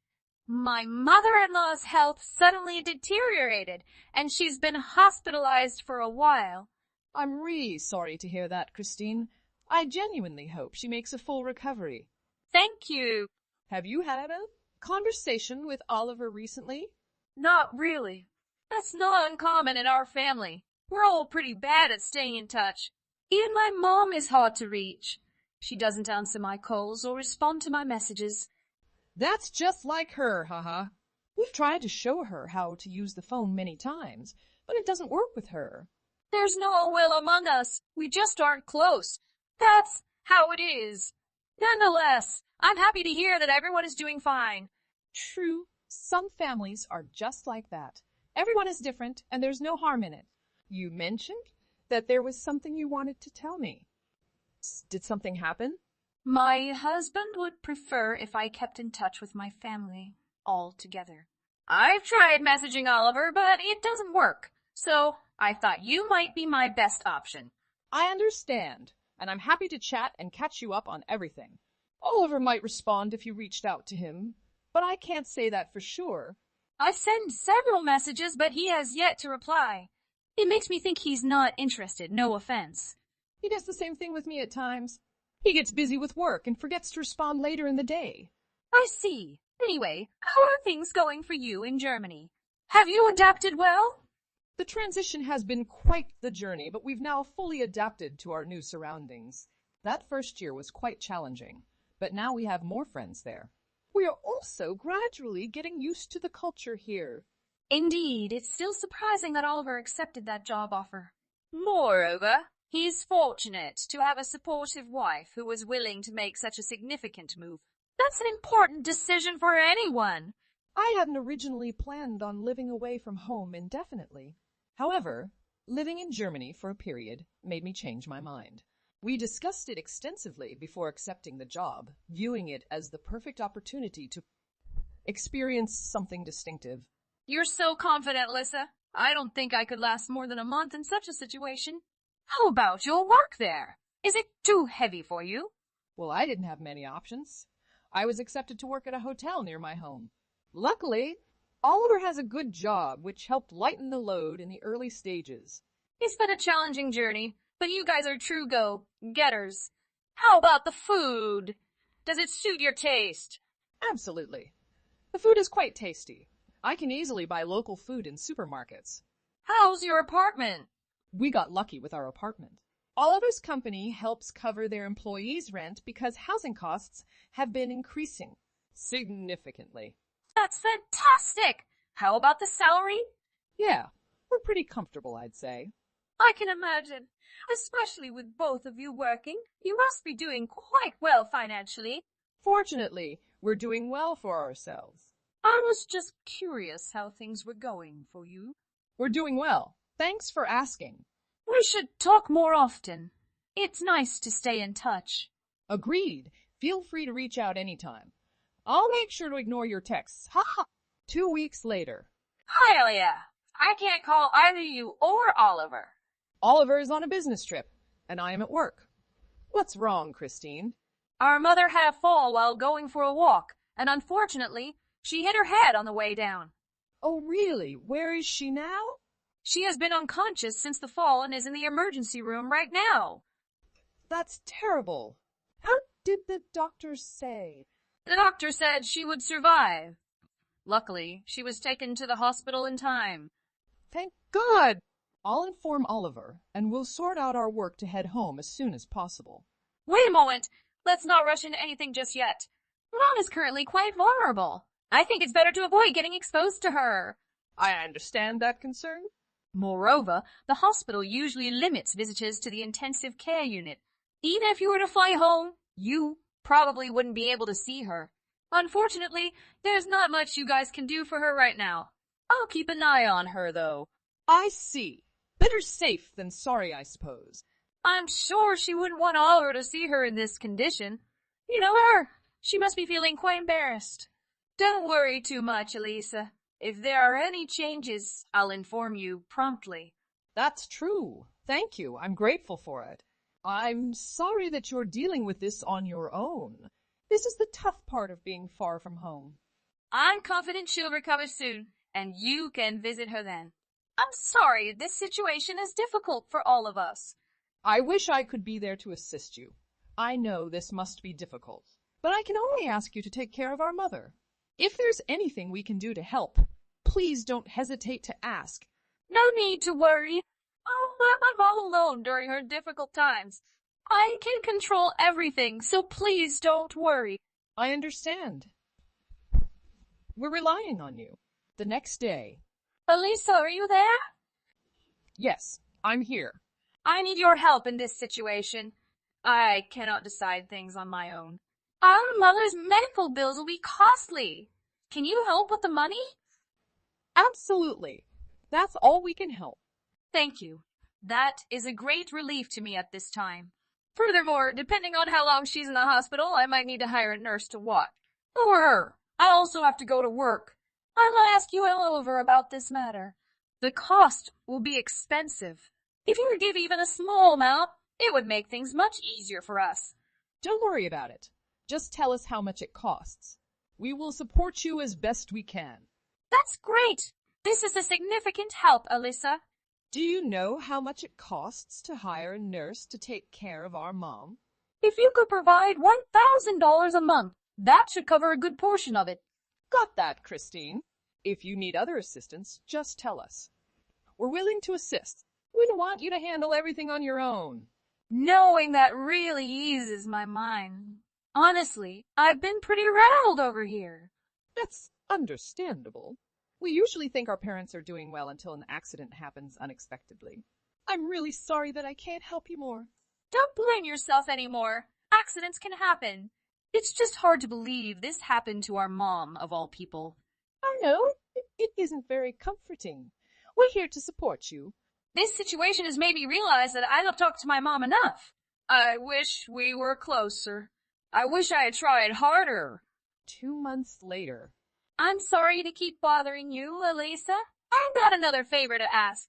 E: My mother-in-law's health suddenly deteriorated, and she's been hospitalized for a while.
F: I'm really sorry to hear that, Christine. I genuinely hope she makes a full recovery.
E: Thank you.
F: Have you had a conversation with Oliver recently?
E: Not really. That's not uncommon in our family. We're all pretty bad at staying in touch. Even my mom is hard to reach. She doesn't answer my calls or respond to my messages.
F: That's just like her, haha. We've tried to show her how to use the phone many times, but it doesn't work with her.
E: There's no ill will among us. We just aren't close. That's how it is. Nonetheless, I'm happy to hear that everyone is doing fine.
F: True, some families are just like that. Everyone is different, and there's no harm in it. You mentioned that there was something you wanted to tell me. Did something happen?
E: My husband would prefer if I kept in touch with my family altogether. I've tried messaging Oliver, but it doesn't work. So I thought you might be my best option.
F: I understand, and I'm happy to chat and catch you up on everything. Oliver might respond if you reached out to him, but I can't say that for sure.
E: I've sent several messages, but he has yet to reply. It makes me think he's not interested, no offense.
F: He does the same thing with me at times. He gets busy with work and forgets to respond later in the day.
E: I see. Anyway, how are things going for you in Germany? Have you adapted well?
F: The transition has been quite the journey, but we've now fully adapted to our new surroundings. That first year was quite challenging, but now we have more friends there. We are also gradually getting used to the culture here.
E: Indeed, it's still surprising that Oliver accepted that job offer. Moreover, he's fortunate to have a supportive wife who was willing to make such a significant move. That's an important decision for anyone.
F: I hadn't originally planned on living away from home indefinitely. However, living in Germany for a period made me change my mind. We discussed it extensively before accepting the job, viewing it as the perfect opportunity to experience something distinctive.
E: You're so confident, Lissa. I don't think I could last more than a month in such a situation. How about your work there? Is it too heavy for you?
F: Well, I didn't have many options. I was accepted to work at a hotel near my home. Luckily, Oliver has a good job, which helped lighten the load in the early stages.
E: It's been a challenging journey, but you guys are true go-getters. How about the food? Does it suit your taste?
F: Absolutely. The food is quite tasty. I can easily buy local food in supermarkets.
E: How's your apartment?
F: We got lucky with our apartment. Oliver's company helps cover their employees' rent because housing costs have been increasing significantly.
E: That's fantastic! How about the salary?
F: Yeah, we're pretty comfortable, I'd say.
E: I can imagine. Especially with both of you working. You must be doing quite well financially.
F: Fortunately, we're doing well for ourselves.
E: I was just curious how things were going for you.
F: We're doing well. Thanks for asking.
E: We should talk more often. It's nice to stay in touch.
F: Agreed. Feel free to reach out anytime. I'll make sure to ignore your texts. Ha ha! 2 weeks later.
E: Hi, Elia. I can't call either you or Oliver.
F: Oliver is on a business trip, and I am at work. What's wrong, Christine?
E: Our mother had a fall while going for a walk, and unfortunately, she hit her head on the way down.
F: Oh, really? Where is she now?
E: She has been unconscious since the fall and is in the emergency room right now.
F: That's terrible. How did the doctors say?
E: The doctor said she would survive. Luckily, she was taken to the hospital in time.
F: Thank God! I'll inform Oliver, and we'll sort out our work to head home as soon as possible.
E: Wait a moment. Let's not rush into anything just yet. Mom is currently quite vulnerable. I think it's better to avoid getting exposed to her.
F: I understand that concern.
E: Moreover, the hospital usually limits visitors to the intensive care unit. Even if you were to fly home, you probably wouldn't be able to see her. Unfortunately, there's not much you guys can do for her right now. I'll keep an eye on her, though.
F: I see. Better safe than sorry, I suppose.
E: I'm sure she wouldn't want Oliver to see her in this condition. You know her. She must be feeling quite embarrassed. Don't worry too much, Elisa. If there are any changes, I'll inform you promptly.
F: That's true. Thank you. I'm grateful for it. I'm sorry that you're dealing with this on your own. This is the tough part of being far from home.
E: I'm confident she'll recover soon, and you can visit her then. I'm sorry, this situation is difficult for all of us.
F: I wish I could be there to assist you. I know this must be difficult, but I can only ask you to take care of our mother. If there's anything we can do to help, please don't hesitate to ask.
E: No need to worry. I'll let my mom alone during her difficult times. I can control everything, so please don't worry.
F: I understand. We're relying on you. The next day.
E: Elisa, are you there?
F: Yes, I'm here.
E: I need your help in this situation. I cannot decide things on my own. Our mother's medical bills will be costly. Can you help with the money?
F: Absolutely. That's all we can help.
E: Thank you. That is a great relief to me at this time. Furthermore, depending on how long she's in the hospital, I might need to hire a nurse to watch over her. I also have to go to work. I'll ask you Oliver about this matter. The cost will be expensive. If you would give even a small amount, it would make things much easier for us.
F: Don't worry about it. Just tell us how much it costs. We will support you as best we can.
E: That's great. This is a significant help, Alyssa.
F: Do you know how much it costs to hire a nurse to take care of our mom?
E: If you could provide $1,000 a month, that should cover a good portion of it.
F: Got that, Christine. If you need other assistance, just tell us. We're willing to assist. We don't want you to handle everything on your own.
E: Knowing that really eases my mind. Honestly, I've been pretty rattled over here.
F: That's understandable. We usually think our parents are doing well until an accident happens unexpectedly. I'm really sorry that I can't help you more.
E: Don't blame yourself anymore. Accidents can happen. It's just hard to believe this happened to our mom, of all people.
F: I know. It isn't very comforting. We're here to support you.
E: This situation has made me realize that I don't talk to my mom enough. I wish we were closer. I wish I had tried harder.
F: 2 months later.
E: I'm sorry to keep bothering you, Elisa. I've got another favor to ask.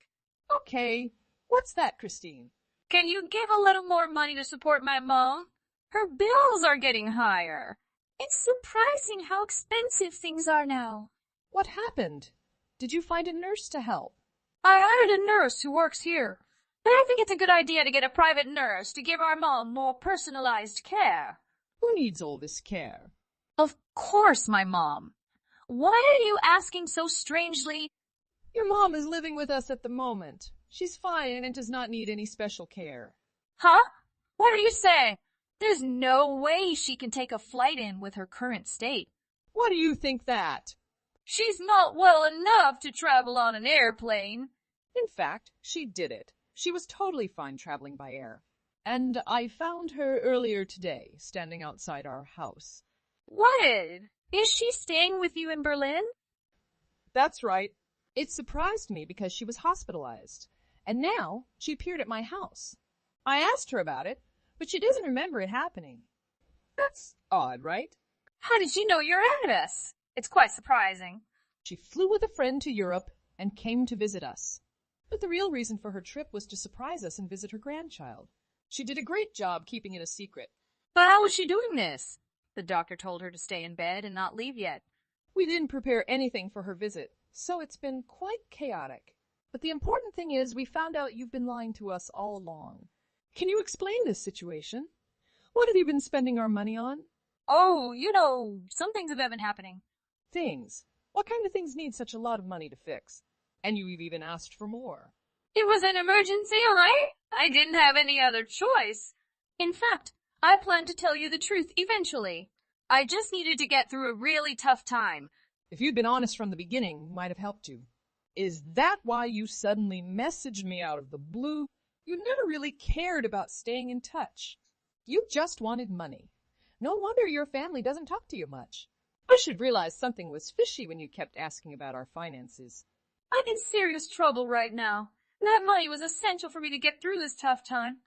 F: Okay. What's that, Christine?
E: Can you give a little more money to support my mom? Her bills are getting higher. It's surprising how expensive things are now.
F: What happened? Did you find a nurse to help?
E: I hired a nurse who works here. But I think it's a good idea to get a private nurse to give our mom more personalized care.
F: Who needs all this care?
E: Of course, my mom. Why are you asking so strangely?
F: Your mom is living with us at the moment. She's fine and does not need any special care.
E: Huh? What are you saying? There's no way she can take a flight in with her current state.
F: Why do you think that?
E: She's not well enough to travel on an airplane.
F: In fact, she did it. She was totally fine traveling by air. And I found her earlier today, standing outside our house.
E: What? Is she staying with you in Berlin?
F: That's right. It surprised me because she was hospitalized. And now she appeared at my house. I asked her about it, but she doesn't remember it happening. That's odd, right?
E: How did she know your address? It's quite surprising.
F: She flew with a friend to Europe and came to visit us. But the real reason for her trip was to surprise us and visit her grandchild. She did a great job keeping it a secret.
E: But how was she doing this? The doctor told her to stay in bed and not leave yet.
F: We didn't prepare anything for her visit, so it's been quite chaotic. But the important thing is we found out you've been lying to us all along. Can you explain this situation? What have you been spending our money on?
E: Oh, some things have been happening.
F: Things. What kind of things need such a lot of money to fix? And you've even asked for more.
E: It was an emergency, all right? I didn't have any other choice. In fact, I planned to tell you the truth eventually. I just needed to get through a really tough time.
F: If you'd been honest from the beginning, we might have helped you. Is that why you suddenly messaged me out of the blue? You never really cared about staying in touch. You just wanted money. No wonder your family doesn't talk to you much. I should realize something was fishy when you kept asking about our finances.
E: I'm in serious trouble right now. That money was essential for me to get through this tough time.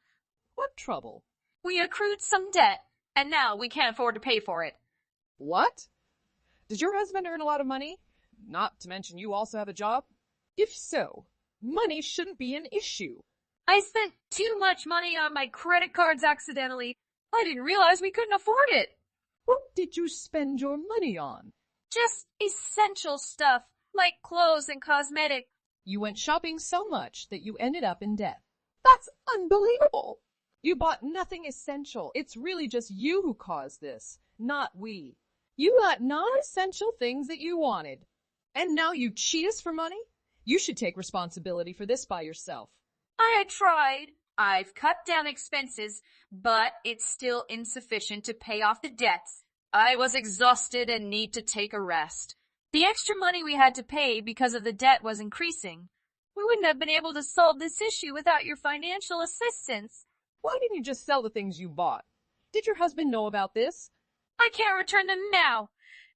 F: What trouble?
E: We accrued some debt, and now we can't afford to pay for it.
F: What? Does your husband earn a lot of money? Not to mention you also have a job? If so, money shouldn't be an issue.
E: I spent too much money on my credit cards accidentally. I didn't realize we couldn't afford it.
F: What did you spend your money on?
E: Just essential stuff, like clothes and cosmetics.
F: You went shopping so much that you ended up in debt. That's unbelievable. You bought nothing essential. It's really just you who caused this, not we. You got non-essential things that you wanted. And now you cheat us for money? You should take responsibility for this by yourself.
E: I tried. I've cut down expenses, but it's still insufficient to pay off the debts. I was exhausted and need to take a rest. The extra money we had to pay because of the debt was increasing. We wouldn't have been able to solve this issue without your financial assistance.
F: Why didn't you just sell the things you bought? Did your husband know about this?
E: I can't return them now,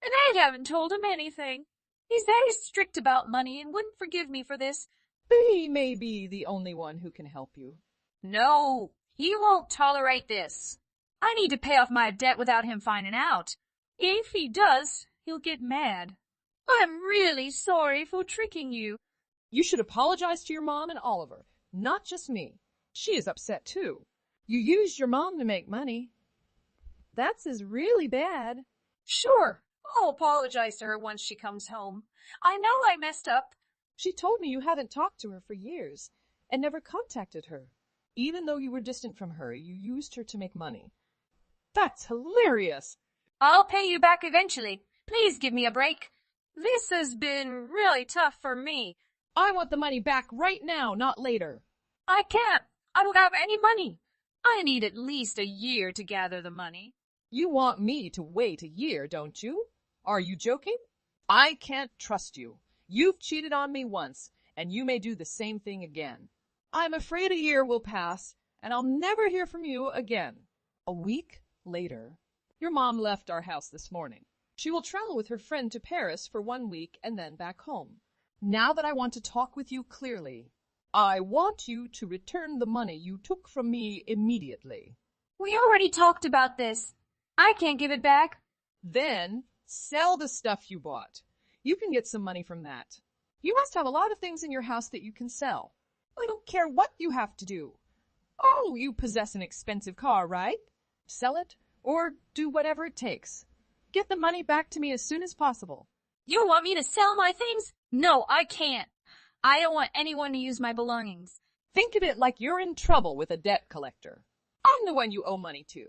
E: and I haven't told him anything. He's very strict about money and wouldn't forgive me for this.
F: But he may be the only one who can help you.
E: No, he won't tolerate this. I need to pay off my debt without him finding out. If he does, he'll get mad. I'm really sorry for tricking you.
F: You should apologize to your mom and Oliver, not just me. She is upset too. You used your mom to make money. That's really bad.
E: Sure, I'll apologize to her once she comes home. I know I messed up.
F: She told me you haven't talked to her for years and never contacted her. Even though you were distant from her, you used her to make money. That's hilarious.
E: I'll pay you back eventually. Please give me a break. This has been really tough for me.
F: I want the money back right now, not later.
E: I can't. I don't have any money. I need at least a year to gather the money.
F: You want me to wait a year, don't you? Are you joking? I can't trust you. You've cheated on me once, and you may do the same thing again. I'm afraid a year will pass, and I'll never hear from you again. A week later, your mom left our house this morning. She will travel with her friend to Paris for 1 week and then back home. Now that I want to talk with you clearly, I want you to return the money you took from me immediately.
E: We already talked about this. I can't give it back.
F: Then sell the stuff you bought. You can get some money from that. You must have a lot of things in your house that you can sell. I don't care what you have to do. Oh, you possess an expensive car, right? Sell it or do whatever it takes. Get the money back to me as soon as possible.
E: You want me to sell my things? No, I can't. I don't want anyone to use my belongings.
F: Think of it like you're in trouble with a debt collector. I'm the one you owe money to.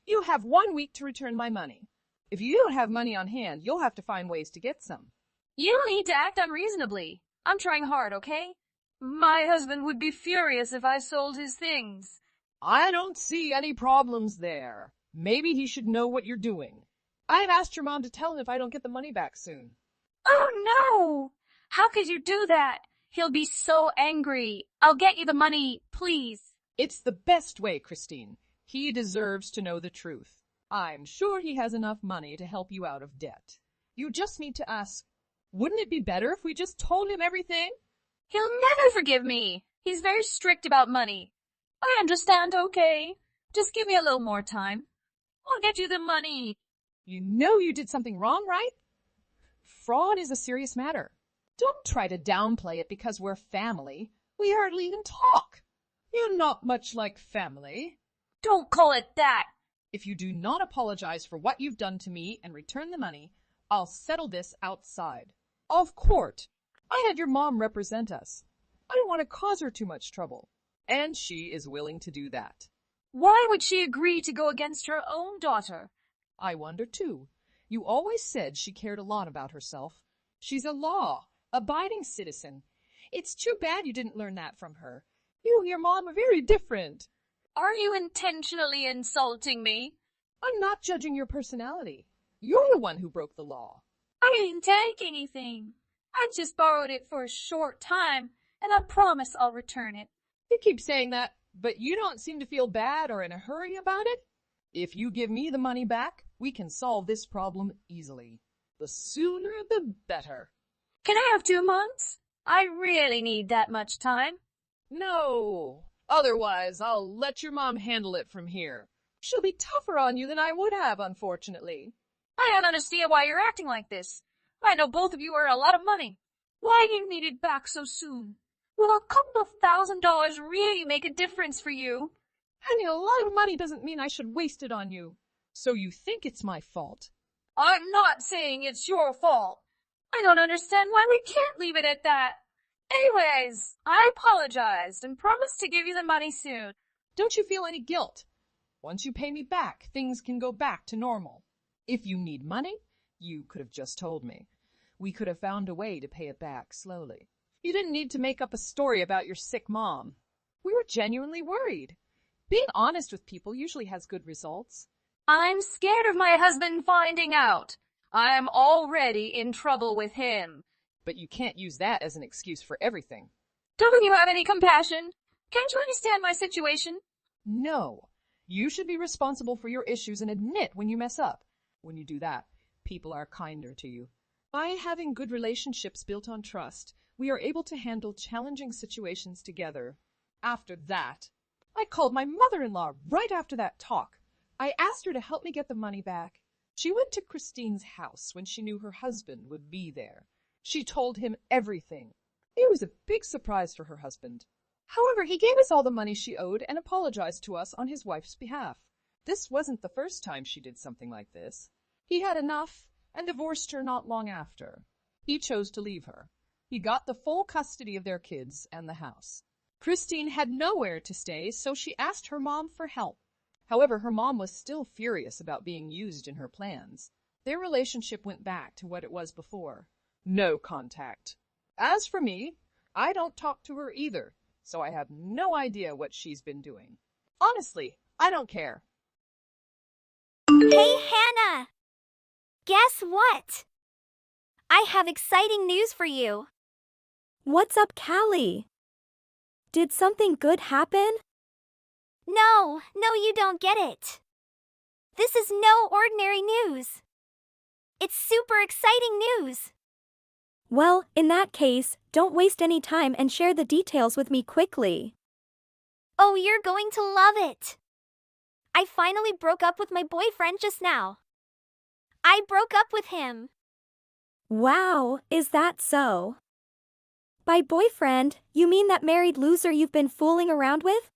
F: You have 1 week to return my money. If you don't have money on hand, you'll have to find ways to get some.
E: You need to act unreasonably. I'm trying hard, okay? My husband would be furious if I sold his things.
F: I don't see any problems there. Maybe he should know what you're doing. I've asked your mom to tell him if I don't get the money back soon.
E: Oh no! How could you do that? He'll be so angry. I'll get you the money, please.
F: It's the best way, Christine. He deserves to know the truth. I'm sure he has enough money to help you out of debt. You just need to ask, wouldn't it be better if we just told him everything?
E: He'll never forgive me. He's very strict about money. I understand, okay. Just give me a little more time. I'll get you the money.
F: You know you did something wrong, right? Fraud is a serious matter. Don't try to downplay it because we're family. We hardly even talk. You're not much like family.
E: Don't call it that.
F: If you do not apologize for what you've done to me and return the money, I'll settle this outside of court. I had your mom represent us. I don't want to cause her too much trouble. And she is willing to do that.
E: Why would she agree to go against her own daughter?
F: I wonder too. You always said she cared a lot about herself. She's a law-abiding citizen. It's too bad you didn't learn that from her. You and your mom are very different.
E: Are you intentionally insulting me?
F: I'm not judging your personality. You're the one who broke the law.
E: I didn't take anything. I just borrowed it for a short time, and I promise I'll return it.
F: You keep saying that, but you don't seem to feel bad or in a hurry about it. If you give me the money back, we can solve this problem easily. The sooner the better.
E: Can I have 2 months? I really need that much time.
F: No. Otherwise, I'll let your mom handle it from here. She'll be tougher on you than I would have, unfortunately.
E: I don't understand why you're acting like this. I know both of you earn a lot of money. Why do you need it back so soon? Will a couple of $1,000s really make a difference for you?
F: Having a lot of money doesn't mean I should waste it on you. So you think it's my fault?
E: I'm not saying it's your fault. I don't understand why we can't leave it at that. Anyways, I apologized and promised to give you the money soon.
F: Don't you feel any guilt? Once you pay me back, things can go back to normal. If you need money, you could have just told me. We could have found a way to pay it back slowly. You didn't need to make up a story about your sick mom. We were genuinely worried. Being honest with people usually has good results.
E: I'm scared of my husband finding out. I'm already in trouble with him.
F: But you can't use that as an excuse for everything.
E: Don't you have any compassion? Can't you understand my situation?
F: No. You should be responsible for your issues and admit when you mess up. When you do that, people are kinder to you. By having good relationships built on trust, we are able to handle challenging situations together. After that, I called my mother-in-law right after that talk. I asked her to help me get the money back. She went to Christine's house when she knew her husband would be there. She told him everything. It was a big surprise for her husband. However, he gave us all the money she owed and apologized to us on his wife's behalf. This wasn't the first time she did something like this. He had enough and divorced her not long after. He chose to leave her. He got the full custody of their kids and the house. Christine had nowhere to stay, so she asked her mom for help. However, her mom was still furious about being used in her plans. Their relationship went back to what it was before. No contact. As for me, I don't talk to her either, so I have no idea what she's been doing. Honestly, I don't care.
D: Hey, Hannah! Guess what? I have exciting news for you.
A: What's up, Callie? Did something good happen?
D: No, you don't get it. This is no ordinary news. It's super exciting news.
A: Well, in that case, don't waste any time and share the details with me quickly.
D: Oh, you're going to love it. I finally broke up with my boyfriend just now. I broke up with him.
A: Wow, is that so? By boyfriend, you mean that married loser you've been fooling around with?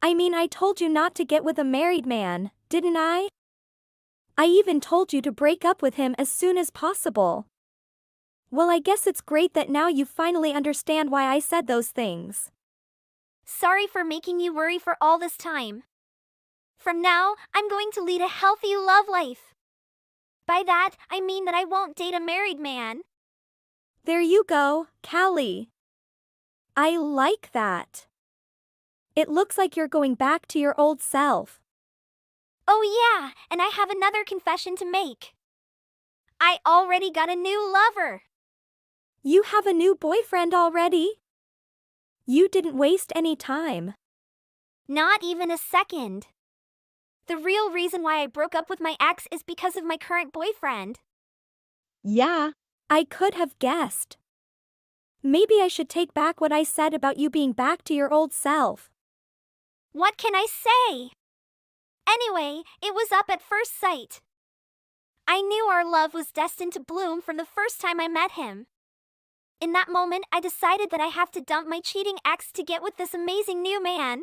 A: I mean, I told you not to get with a married man, didn't I? I even told you to break up with him as soon as possible. Well, I guess it's great that now you finally understand why I said those things.
D: Sorry for making you worry for all this time. From now, I'm going to lead a healthy love life. By that, I mean that I won't date a married man.
A: There you go, Callie. I like that. It looks like you're going back to your old self.
D: Oh yeah, and I have another confession to make. I already got a new lover.
A: You have a new boyfriend already? You didn't waste any time.
D: Not even a second. The real reason why I broke up with my ex is because of my current boyfriend.
G: Yeah.
A: I could have guessed. Maybe I should take back what I said about you being back to your old self.
D: What can I say? Anyway, it was up at first sight. I knew our love was destined to bloom from the first time I met him. In that moment, I decided that I have to dump my cheating ex to get with this amazing new man.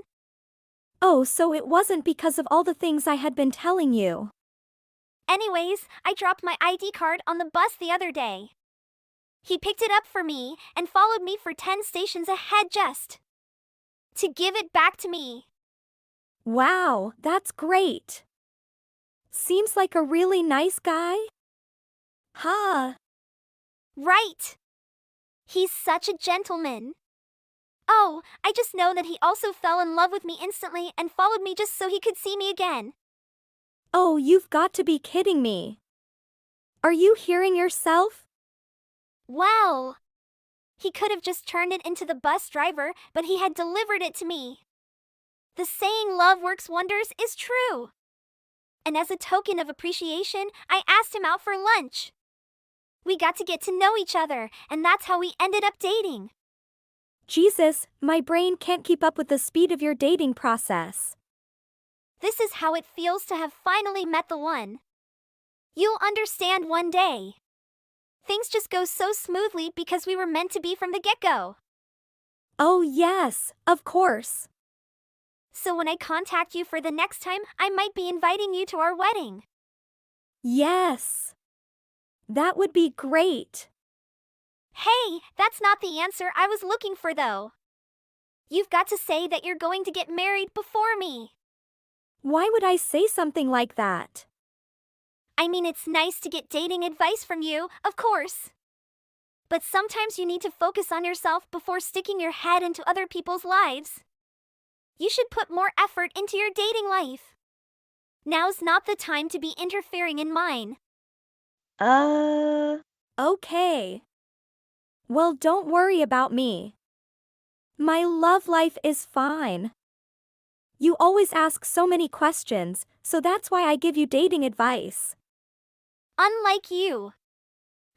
A: Oh, so it wasn't because of all the things I had been telling you.
D: Anyways, I dropped my ID card on the bus the other day. He picked it up for me and followed me for 10 stations ahead just to give it back to me.
A: Wow, that's great. Seems like a really nice guy. Huh.
D: Right. He's such a gentleman. Oh, I just know that he also fell in love with me instantly and followed me just so he could see me again.
A: Oh, you've got to be kidding me. Are you hearing yourself?
D: Well, he could have just turned it into the bus driver, but he had delivered it to me. The saying love works wonders is true. And as a token of appreciation, I asked him out for lunch. We got to get to know each other, and that's how we ended up dating.
A: Jesus, my brain can't keep up with the speed of your dating process.
D: This is how it feels to have finally met the one. You'll understand one day. Things just go so smoothly because we were meant to be from the get-go.
A: Oh yes, of course.
D: So when I contact you for the next time, I might be inviting you to our wedding.
A: Yes. That would be great.
D: Hey, that's not the answer I was looking for though. You've got to say that you're going to get married before me.
A: Why would I say something like that?
D: I mean, it's nice to get dating advice from you, of course. But sometimes you need to focus on yourself before sticking your head into other people's lives. You should put more effort into your dating life. Now's not the time to be interfering in mine.
A: Okay. Well, don't worry about me. My love life is fine. You always ask so many questions, so that's why I give you dating advice.
D: Unlike you.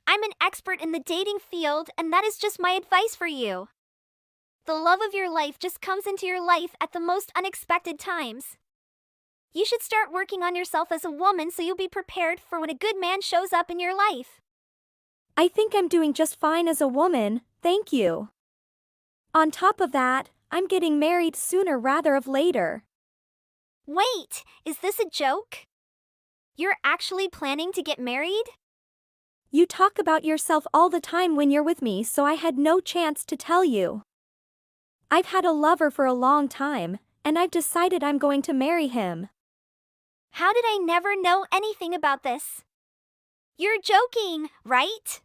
D: I'm an expert in the dating field, and that is just my advice for you. The love of your life just comes into your life at the most unexpected times. You should start working on yourself as a woman so you'll be prepared for when a good man shows up in your life.
A: I think I'm doing just fine as a woman, thank you. On top of that, I'm getting married sooner rather of later.
D: Wait, is this a joke? You're actually planning to get married?
A: You talk about yourself all the time when you're with me, so I had no chance to tell you. I've had a lover for a long time, and I've decided I'm going to marry him.
D: How did I never know anything about this? You're joking, right?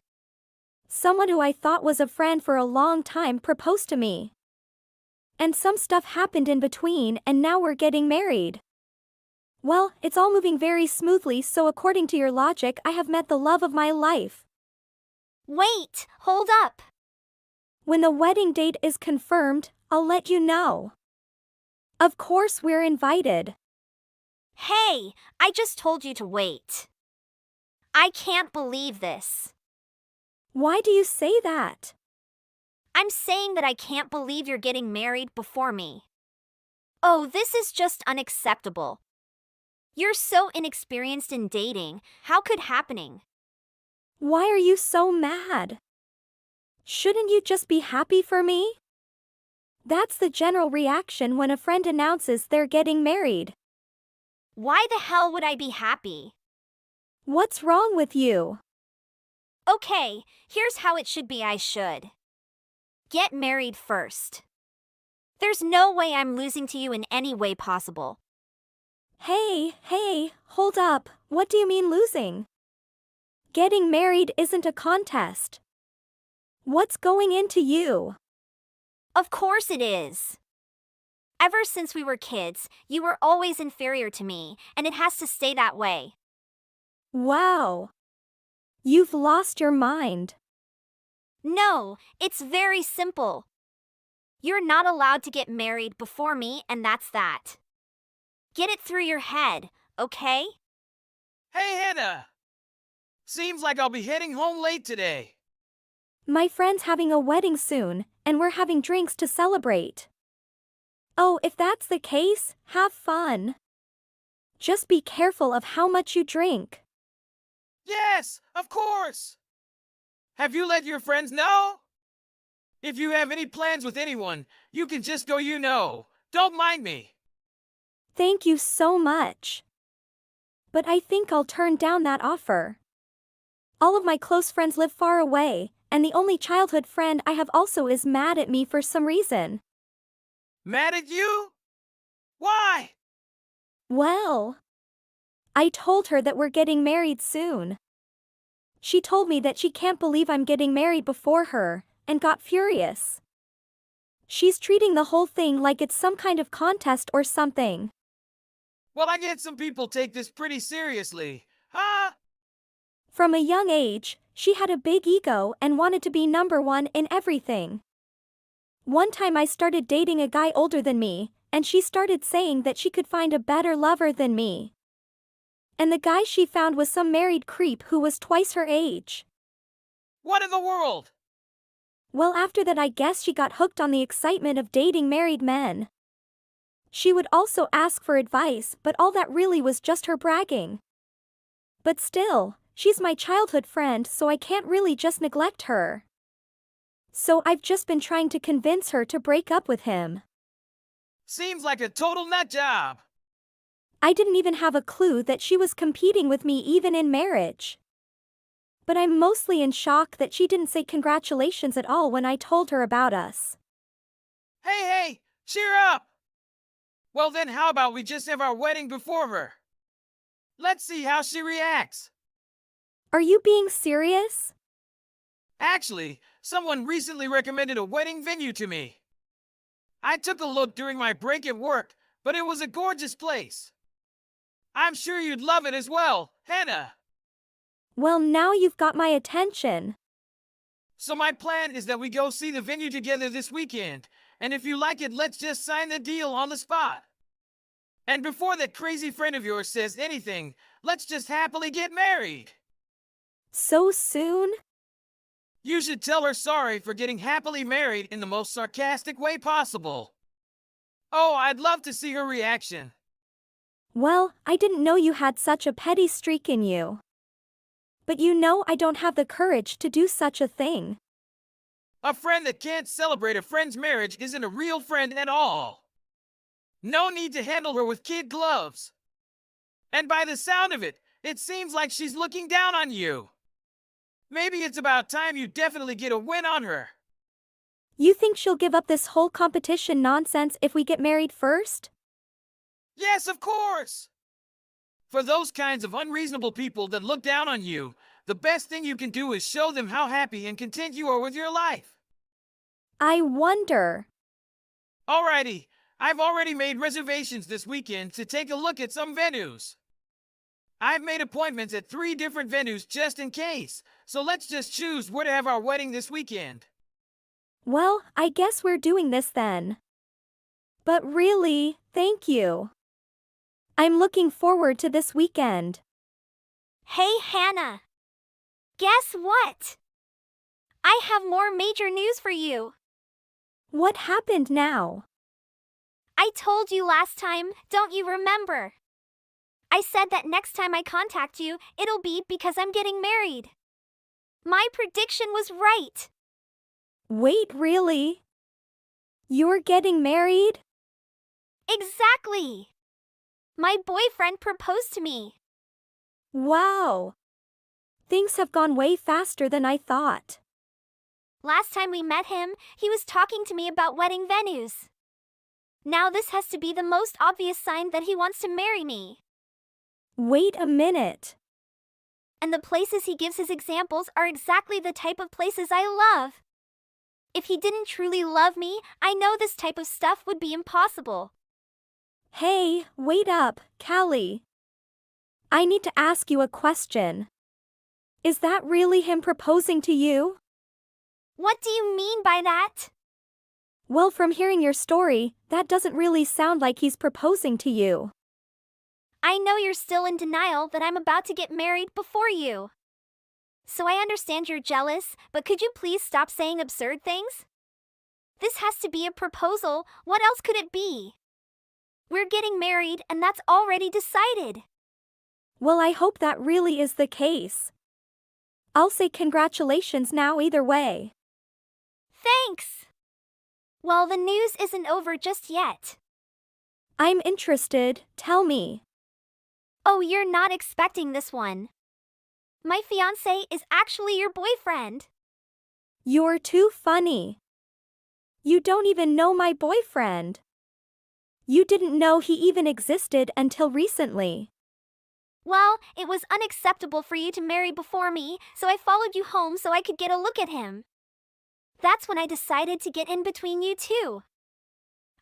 A: Someone who I thought was a friend for a long time proposed to me. And some stuff happened in between, and now we're getting married. Well, it's all moving very smoothly, so according to your logic, I have met the love of my life.
D: Wait, hold up.
A: When the wedding date is confirmed, I'll let you know. Of course, we're invited.
D: Hey, I just told you to wait. I can't believe this.
A: Why do you say that?
D: I'm saying that I can't believe you're getting married before me. Oh, this is just unacceptable. You're so inexperienced in dating. How could happening?
A: Why are you so mad? Shouldn't you just be happy for me? That's the general reaction when a friend announces they're getting married.
D: Why the hell would I be happy?
A: What's wrong with you?
D: Okay, here's how it should be. I should get married first. There's no way I'm losing to you in any way possible.
A: Hey, hold up. What do you mean losing? Getting married isn't a contest. What's going into you?
D: Of course it is. Ever since we were kids, you were always inferior to me, and it has to stay that way.
A: Wow. You've lost your mind.
D: No, it's very simple. You're not allowed to get married before me, and that's that. Get it through your head, okay?
H: Hey, Hannah! Seems like I'll be heading home late today.
A: My friend's having a wedding soon, and we're having drinks to celebrate. Oh, if that's the case, have fun. Just be careful of how much you drink.
H: Yes, of course! Have you let your friends know? If you have any plans with anyone, you can just go Don't mind me.
A: Thank you so much. But I think I'll turn down that offer. All of my close friends live far away, and the only childhood friend I have also is mad at me for some reason.
H: Mad at you? Why?
A: Well, I told her that we're getting married soon. She told me that she can't believe I'm getting married before her, and got furious. She's treating the whole thing like it's some kind of contest or something.
H: Well, I get some people take this pretty seriously. Huh?
A: From a young age, she had a big ego and wanted to be number one in everything. One time I started dating a guy older than me, and she started saying that she could find a better lover than me. And the guy she found was some married creep who was twice her age.
H: What in the world?
A: Well, after that I guess she got hooked on the excitement of dating married men. She would also ask for advice, but all that really was just her bragging. But still, she's my childhood friend, so I can't really just neglect her. So I've just been trying to convince her to break up with him.
H: Seems like a total nut job.
A: I didn't even have a clue that she was competing with me even in marriage. But I'm mostly in shock that she didn't say congratulations at all when I told her about us.
H: Hey, cheer up! Well then, how about we just have our wedding before her? Let's see how she reacts.
A: Are you being serious?
H: Actually, someone recently recommended a wedding venue to me. I took a look during my break at work, but it was a gorgeous place. I'm sure you'd love it as well, Hannah.
A: Well, now you've got my attention.
H: So my plan is that we go see the venue together this weekend, and if you like it, let's just sign the deal on the spot. And before that crazy friend of yours says anything, let's just happily get married.
A: So soon?
H: You should tell her sorry for getting happily married in the most sarcastic way possible. Oh, I'd love to see her reaction.
A: Well, I didn't know you had such a petty streak in you. But you know I don't have the courage to do such a thing.
H: A friend that can't celebrate a friend's marriage isn't a real friend at all. No need to handle her with kid gloves. And by the sound of it, it seems like she's looking down on you. Maybe it's about time you definitely get a win on her.
A: You think she'll give up this whole competition nonsense if we get married first?
H: Yes, of course! For those kinds of unreasonable people that look down on you, the best thing you can do is show them how happy and content you are with your life.
A: I wonder.
H: Alrighty, I've already made reservations this weekend to take a look at some venues. I've made appointments at 3 different venues just in case, so let's just choose where to have our wedding this weekend.
A: Well, I guess we're doing this then. But really, thank you. I'm looking forward to this weekend.
D: Hey, Hannah. Guess what? I have more major news for you.
A: What happened now?
D: I told you last time, don't you remember? I said that next time I contact you, it'll be because I'm getting married. My prediction was right.
A: Wait, really? You're getting married?
D: Exactly. My boyfriend proposed to me.
A: Wow. Things have gone way faster than I thought.
D: Last time we met him, he was talking to me about wedding venues. Now this has to be the most obvious sign that he wants to marry me.
A: Wait a minute.
D: And the places he gives his examples are exactly the type of places I love. If he didn't truly love me, I know this type of stuff would be impossible.
A: Hey, wait up, Callie. I need to ask you a question. Is that really him proposing to you?
D: What do you mean by that?
A: Well, from hearing your story, that doesn't really sound like he's proposing to you.
D: I know you're still in denial that I'm about to get married before you. So I understand you're jealous, but could you please stop saying absurd things? This has to be a proposal. What else could it be? We're getting married, and that's already decided.
A: Well, I hope that really is the case. I'll say congratulations now either way.
D: Thanks. Well, the news isn't over just yet.
A: I'm interested, tell me.
D: Oh, you're not expecting this one. My fiancé is actually your boyfriend.
A: You're too funny. You don't even know my boyfriend. You didn't know he even existed until recently.
D: Well, it was unacceptable for you to marry before me, so I followed you home so I could get a look at him. That's when I decided to get in between you two.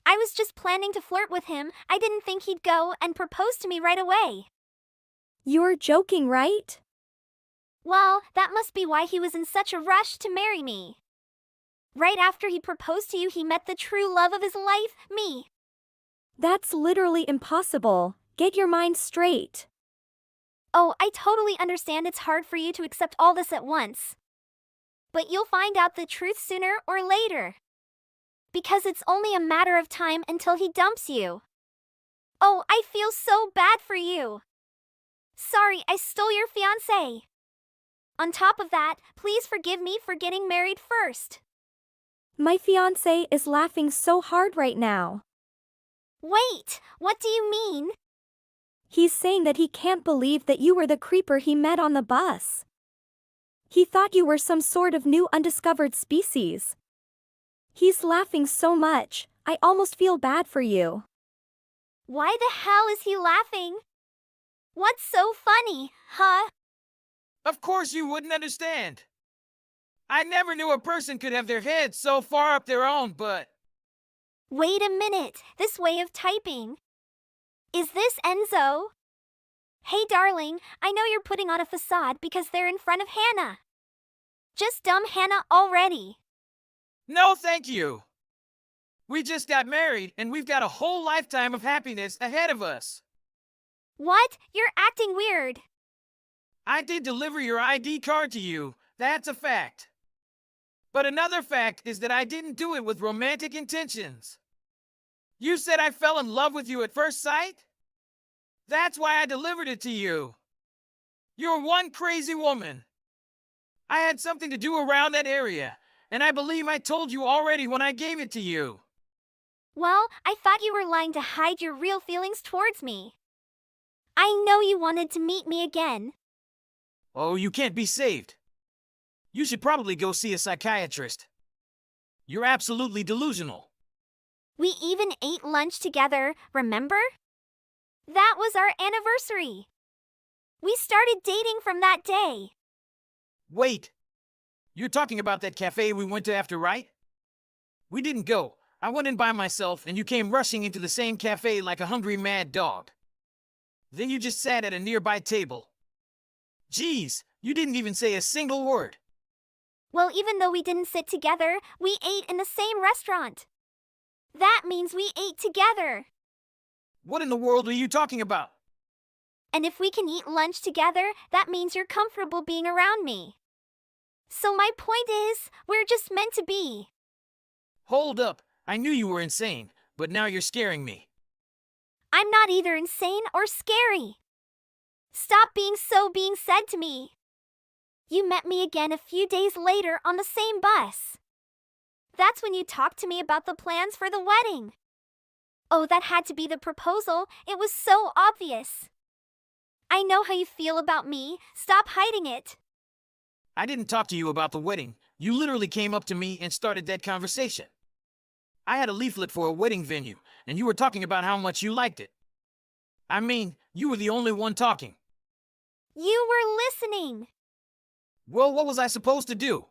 D: I was just planning to flirt with him. I didn't think he'd go and propose to me right away.
A: You're joking, right?
D: Well, that must be why he was in such a rush to marry me. Right after he proposed to you, he met the true love of his life, me.
A: That's literally impossible. Get your mind straight.
D: Oh, I totally understand it's hard for you to accept all this at once. But you'll find out the truth sooner or later. Because it's only a matter of time until he dumps you. Oh, I feel so bad for you. Sorry, I stole your fiancé. On top of that, please forgive me for getting married first.
A: My fiancé is laughing so hard right now.
D: Wait, what do you mean?
A: He's saying that he can't believe that you were the creeper he met on the bus. He thought you were some sort of new undiscovered species. He's laughing so much, I almost feel bad for you.
D: Why the hell is he laughing? What's so funny, huh?
H: Of course you wouldn't understand. I never knew a person could have their head so far up their own butt.
D: Wait a minute, this way of typing. Is this Enzo? Hey darling, I know you're putting on a facade because they're in front of Hannah. Just dumb Hannah already.
H: No, thank you. We just got married and we've got a whole lifetime of happiness ahead of us.
D: What? You're acting weird.
H: I did deliver your ID card to you, that's a fact. But another fact is that I didn't do it with romantic intentions. You said I fell in love with you at first sight? That's why I delivered it to you. You're one crazy woman. I had something to do around that area, and I believe I told you already when I gave it to you.
D: Well, I thought you were lying to hide your real feelings towards me. I know you wanted to meet me again.
H: Oh, you can't be saved. You should probably go see a psychiatrist. You're absolutely delusional.
D: We even ate lunch together, remember? That was our anniversary. We started dating from that day.
H: Wait. You're talking about that cafe we went to after, right? We didn't go. I went in by myself and you came rushing into the same cafe like a hungry mad dog. Then you just sat at a nearby table. Geez, you didn't even say a single word.
D: Well, even though we didn't sit together, we ate in the same restaurant. That means we ate together.
H: What in the world are you talking about?
D: And if we can eat lunch together, that means you're comfortable being around me. So my point is, we're just meant to be.
H: Hold up, I knew you were insane, but now you're scaring me.
D: I'm not either insane or scary. Stop being said to me. You met me again a few days later on the same bus. That's when you talked to me about the plans for the wedding. Oh, that had to be the proposal. It was so obvious. I know how you feel about me. Stop hiding it.
H: I didn't talk to you about the wedding. You literally came up to me and started that conversation. I had a leaflet for a wedding venue, and you were talking about how much you liked it. I mean, you were the only one talking.
D: You were listening.
H: Well, what was I supposed to do?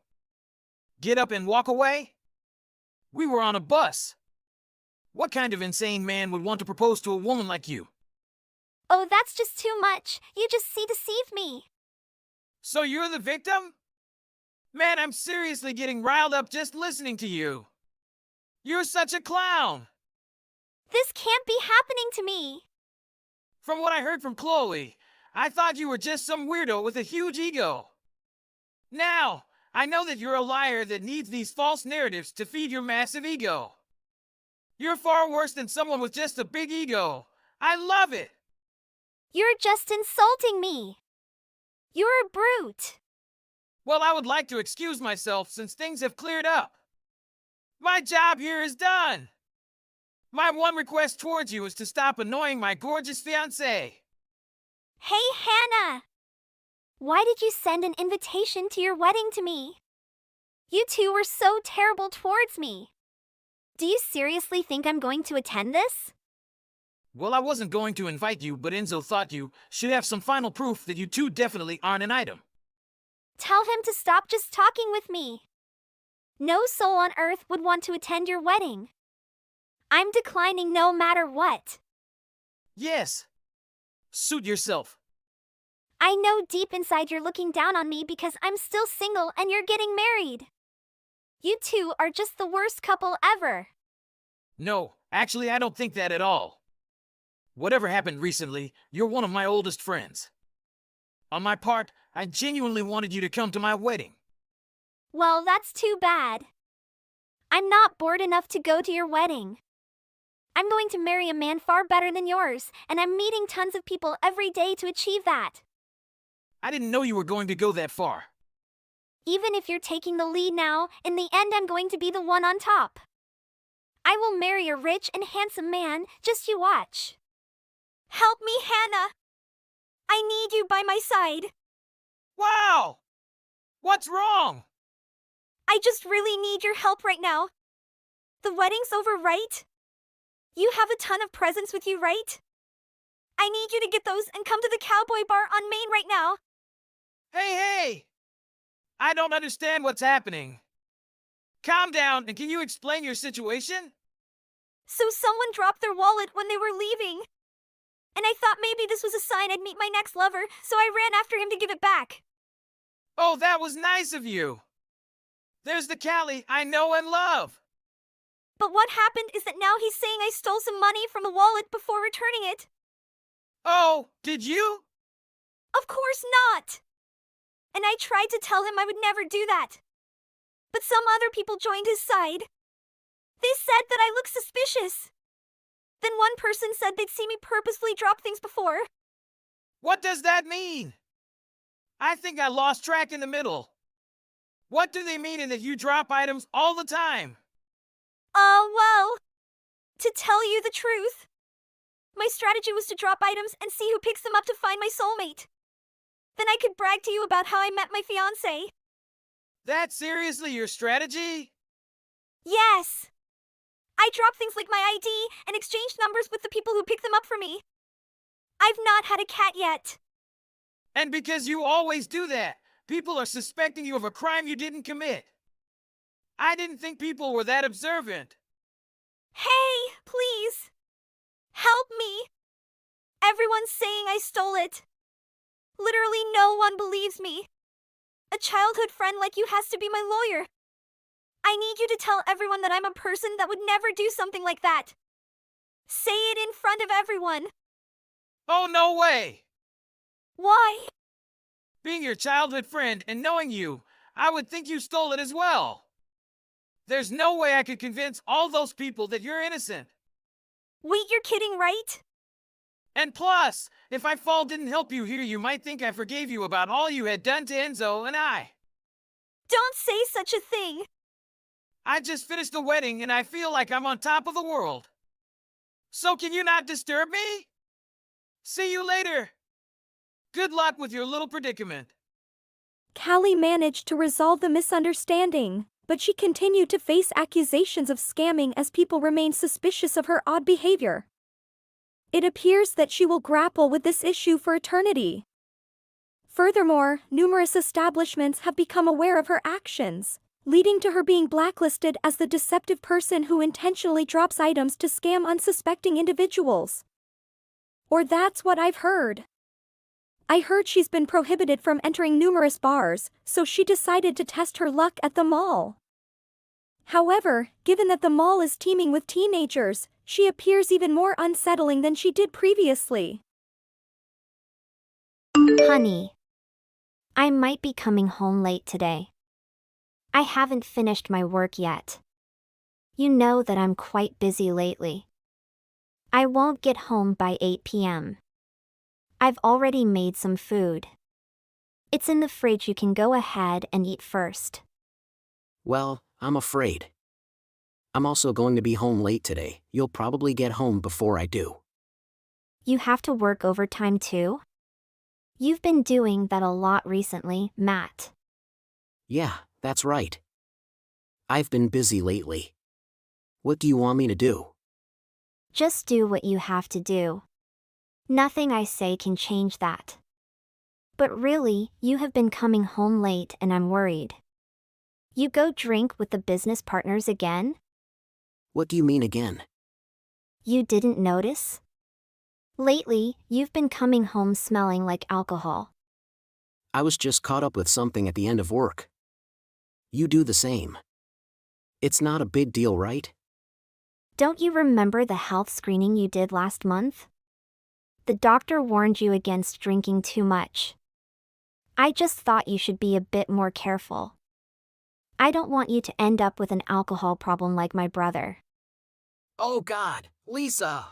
H: Get up and walk away? We were on a bus. What kind of insane man would want to propose to a woman like you?
D: Oh, that's just too much. You just deceive me.
H: So you're the victim? Man, I'm seriously getting riled up just listening to you. You're such a clown.
D: This can't be happening to me.
H: From what I heard from Chloe, I thought you were just some weirdo with a huge ego. Now, I know that you're a liar that needs these false narratives to feed your massive ego. You're far worse than someone with just a big ego. I love it.
D: You're just insulting me. You're a brute.
H: Well, I would like to excuse myself since things have cleared up. My job here is done. My one request towards you is to stop annoying my gorgeous fiancé.
D: Hey, Hannah. Why did you send an invitation to your wedding to me? You two were so terrible towards me. Do you seriously think I'm going to attend this?
H: Well, I wasn't going to invite you, but Enzo thought you should have some final proof that you two definitely aren't an item.
D: Tell him to stop just talking with me. No soul on earth would want to attend your wedding. I'm declining no matter what.
H: Yes. Suit yourself.
D: I know deep inside you're looking down on me because I'm still single and you're getting married. You two are just the worst couple ever.
H: No, actually, I don't think that at all. Whatever happened recently, you're one of my oldest friends. On my part, I genuinely wanted you to come to my wedding.
D: Well, that's too bad. I'm not bored enough to go to your wedding. I'm going to marry a man far better than yours, and I'm meeting tons of people every day to achieve that.
H: I didn't know you were going to go that far.
D: Even if you're taking the lead now, in the end I'm going to be the one on top. I will marry a rich and handsome man, just you watch. Help me, Hannah! I need you by my side.
H: Wow! What's wrong?
D: I just really need your help right now. The wedding's over, right? You have a ton of presents with you, right? I need you to get those and come to the cowboy bar on Main right now.
H: Hey! I don't understand what's happening. Calm down, and can you explain your situation?
D: So someone dropped their wallet when they were leaving. And I thought maybe this was a sign I'd meet my next lover, so I ran after him to give it back.
H: Oh, that was nice of you. There's the Callie I know and love.
D: But what happened is that now he's saying I stole some money from the wallet before returning it.
H: Oh, did you?
D: Of course not. And I tried to tell him I would never do that. But some other people joined his side. They said that I look suspicious. Then one person said they'd seen me purposefully drop things before.
H: What does that mean? I think I lost track in the middle. What do they mean in that you drop items all the time?
D: Well, to tell you the truth, my strategy was to drop items and see who picks them up to find my soulmate. Then I could brag to you about how I met my fiancé.
H: That's seriously your strategy?
D: Yes. I drop things like my ID and exchange numbers with the people who pick them up for me. I've not had a cat yet.
H: And because you always do that, people are suspecting you of a crime you didn't commit. I didn't think people were that observant.
D: Hey, please. Help me. Everyone's saying I stole it. Literally no one believes me. A childhood friend like you has to be my lawyer. I need you to tell everyone that I'm a person that would never do something like that. Say it in front of everyone.
H: Oh, no way!
D: Why?
H: Being your childhood friend and knowing you, I would think you stole it as well. There's no way I could convince all those people that you're innocent.
D: Wait, you're kidding, right?
H: And plus, if I fall didn't help you here, you might think I forgave you about all you had done to Enzo and I.
D: Don't say such a thing.
H: I just finished the wedding and I feel like I'm on top of the world. So can you not disturb me? See you later. Good luck with your little predicament.
A: Callie managed to resolve the misunderstanding, but she continued to face accusations of scamming as people remained suspicious of her odd behavior. It appears that she will grapple with this issue for eternity. Furthermore, numerous establishments have become aware of her actions, leading to her being blacklisted as the deceptive person who intentionally drops items to scam unsuspecting individuals. Or that's what I've heard. I heard she's been prohibited from entering numerous bars, so she decided to test her luck at the mall. However, given that the mall is teeming with teenagers, she appears even more unsettling than she did previously.
D: Honey, I might be coming home late today. I haven't finished my work yet. You know that I'm quite busy lately. I won't get home by 8 p.m. I've already made some food. It's in the fridge, you can go ahead and eat first.
C: Well, I'm afraid. I'm also going to be home late today. You'll probably get home before I do.
D: You have to work overtime too? You've been doing that a lot recently, Matt.
C: Yeah, that's right. I've been busy lately. What do you want me to do?
D: Just do what you have to do. Nothing I say can change that. But really, you have been coming home late and I'm worried. You go drink with the business partners again?
C: What do you mean again?
D: You didn't notice? Lately, you've been coming home smelling like alcohol.
C: I was just caught up with something at the end of work. You do the same. It's not a big deal, right?
D: Don't you remember the health screening you did last month? The doctor warned you against drinking too much. I just thought you should be a bit more careful. I don't want you to end up with an alcohol problem like my brother.
C: Oh God, Lisa!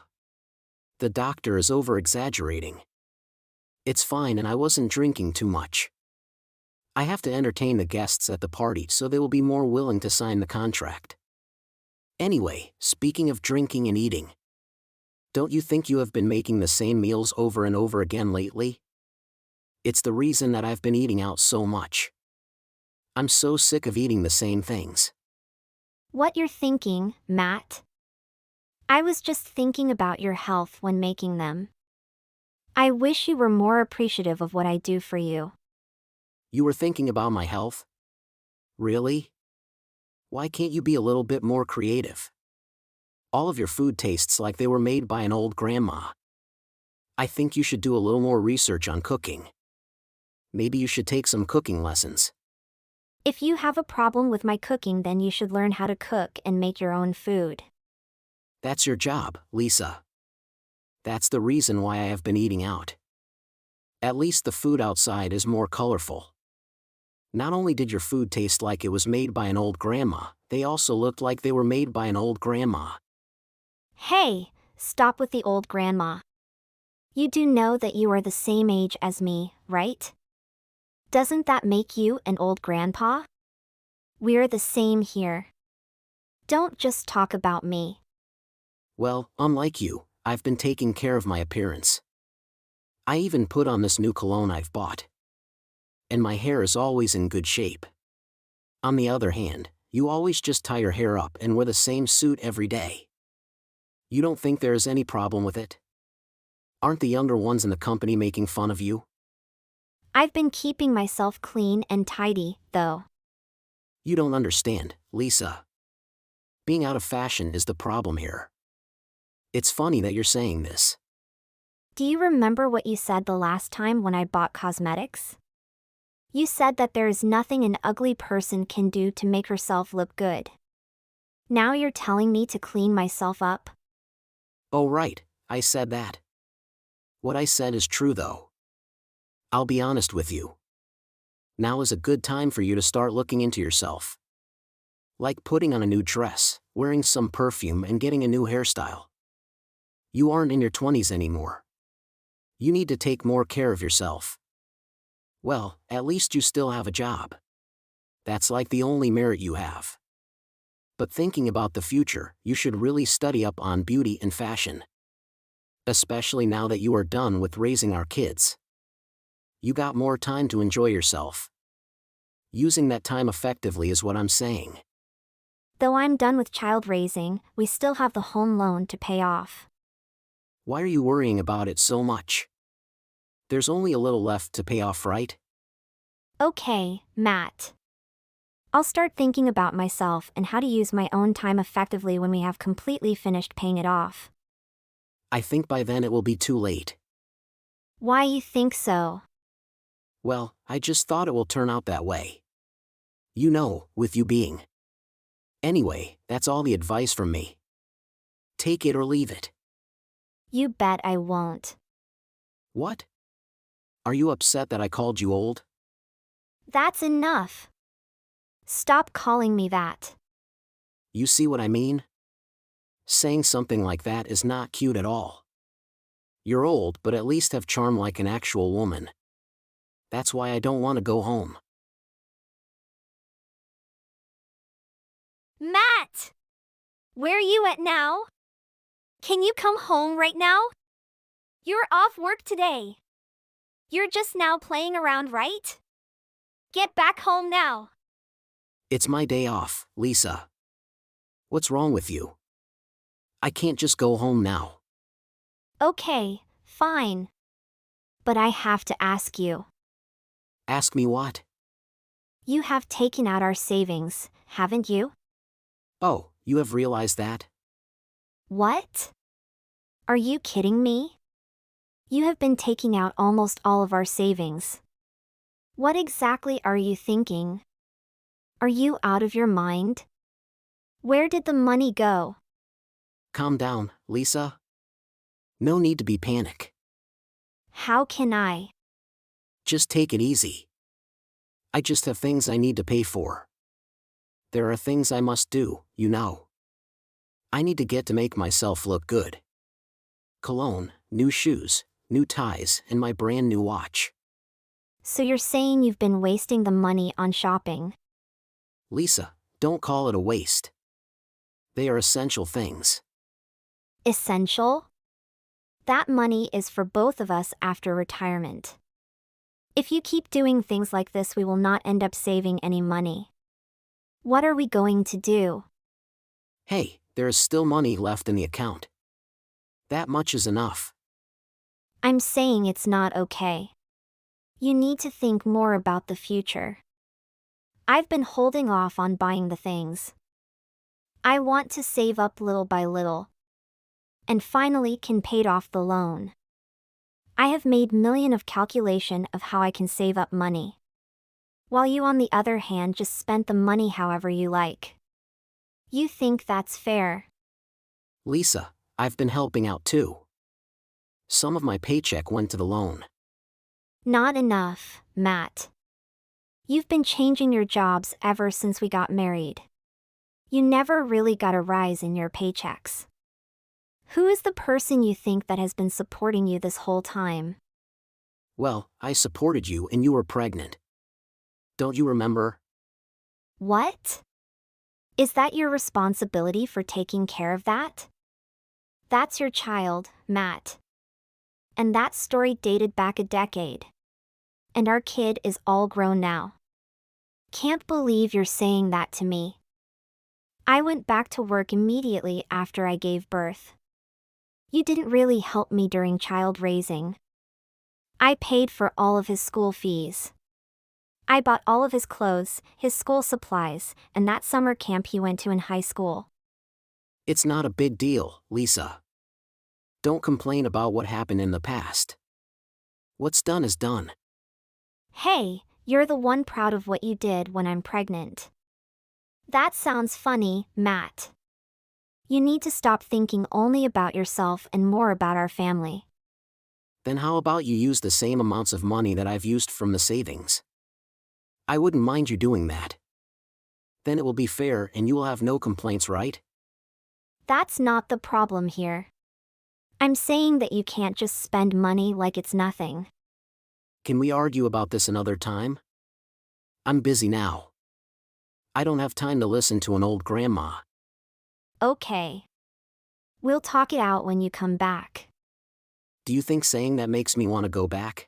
C: The doctor is over-exaggerating. It's fine and I wasn't drinking too much. I have to entertain the guests at the party so they will be more willing to sign the contract. Anyway, speaking of drinking and eating, don't you think you have been making the same meals over and over again lately? It's the reason that I've been eating out so much. I'm so sick of eating the same things.
D: What you're thinking, Matt? I was just thinking about your health when making them. I wish you were more appreciative of what I do for you.
C: You were thinking about my health? Really? Why can't you be a little bit more creative? All of your food tastes like they were made by an old grandma. I think you should do a little more research on cooking. Maybe you should take some cooking lessons.
D: If you have a problem with my cooking, then you should learn how to cook and make your own food.
C: That's your job, Lisa. That's the reason why I have been eating out. At least the food outside is more colorful. Not only did your food taste like it was made by an old grandma, they also looked like they were made by an old grandma.
D: Hey, stop with the old grandma. You do know that you are the same age as me, right? Doesn't that make you an old grandpa? We're the same here. Don't just talk about me.
C: Well, unlike you, I've been taking care of my appearance. I even put on this new cologne I've bought. And my hair is always in good shape. On the other hand, you always just tie your hair up and wear the same suit every day. You don't think there is any problem with it? Aren't the younger ones in the company making fun of you?
D: I've been keeping myself clean and tidy, though.
C: You don't understand, Lisa. Being out of fashion is the problem here. It's funny that you're saying this.
D: Do you remember what you said the last time when I bought cosmetics? You said that there is nothing an ugly person can do to make herself look good. Now you're telling me to clean myself up?
C: Oh right, I said that. What I said is true though. I'll be honest with you. Now is a good time for you to start looking into yourself. Like putting on a new dress, wearing some perfume and getting a new hairstyle. You aren't in your 20s anymore. You need to take more care of yourself. Well, at least you still have a job. That's like the only merit you have. But thinking about the future, you should really study up on beauty and fashion. Especially now that you are done with raising our kids. You got more time to enjoy yourself. Using that time effectively is what I'm saying.
D: Though I'm done with child raising, we still have the home loan to pay off.
C: Why are you worrying about it so much? There's only a little left to pay off, right?
D: Okay, Matt. I'll start thinking about myself and how to use my own time effectively when we have completely finished paying it off.
C: I think by then it will be too late.
D: Why you think so?
C: Well, I just thought it will turn out that way. You know, with you being. Anyway, that's all the advice from me. Take it or leave it.
D: You bet I won't.
C: What? Are you upset that I called you old?
D: That's enough. Stop calling me that.
C: You see what I mean? Saying something like that is not cute at all. You're old, but at least have charm like an actual woman. That's why I don't want to go home.
A: Matt! Where are you at now? Can you come home right now? You're off work today. You're just now playing around, right? Get back home now.
C: It's my day off, Lisa. What's wrong with you? I can't just go home now.
D: Okay, fine. But I have to ask you.
C: Ask me what?
D: You have taken out our savings, haven't you?
C: Oh, you have realized that?
D: What? Are you kidding me? You have been taking out almost all of our savings. What exactly are you thinking? Are you out of your mind? Where did the money go?
C: Calm down, Lisa. No need to be panic.
D: How can I?
C: Just take it easy. I just have things I need to pay for. There are things I must do, you know. I need to get to make myself look good. Cologne, new shoes, new ties, and my brand new watch.
D: So you're saying you've been wasting the money on shopping?
C: Lisa, don't call it a waste. They are essential things.
D: Essential? That money is for both of us after retirement. If you keep doing things like this, we will not end up saving any money. What are we going to do?
C: Hey, there is still money left in the account. That much is enough.
D: I'm saying it's not okay. You need to think more about the future. I've been holding off on buying the things. I want to save up little by little. And finally can pay off the loan. I have made million of calculation of how I can save up money. While you on the other hand just spent the money however you like. You think that's fair?
C: Lisa, I've been helping out too. Some of my paycheck went to the loan.
D: Not enough, Matt. You've been changing your jobs ever since we got married. You never really got a rise in your paychecks. Who is the person you think that has been supporting you this whole time?
C: Well, I supported you and you were pregnant. Don't you remember?
D: What? Is that your responsibility for taking care of that? That's your child, Matt. And that story dated back a decade. And our kid is all grown now. Can't believe you're saying that to me. I went back to work immediately after I gave birth. You didn't really help me during child raising. I paid for all of his school fees. I bought all of his clothes, his school supplies, and that summer camp he went to in high school.
C: It's not a big deal, Lisa. Don't complain about what happened in the past. What's done is done.
D: Hey, you're the one proud of what you did when I'm pregnant. That sounds funny, Matt. You need to stop thinking only about yourself and more about our family.
C: Then how about you use the same amounts of money that I've used from the savings? I wouldn't mind you doing that. Then it will be fair and you will have no complaints, right?
D: That's not the problem here. I'm saying that you can't just spend money like it's nothing.
C: Can we argue about this another time? I'm busy now. I don't have time to listen to an old grandma.
D: Okay. We'll talk it out when you come back.
C: Do you think saying that makes me want to go back?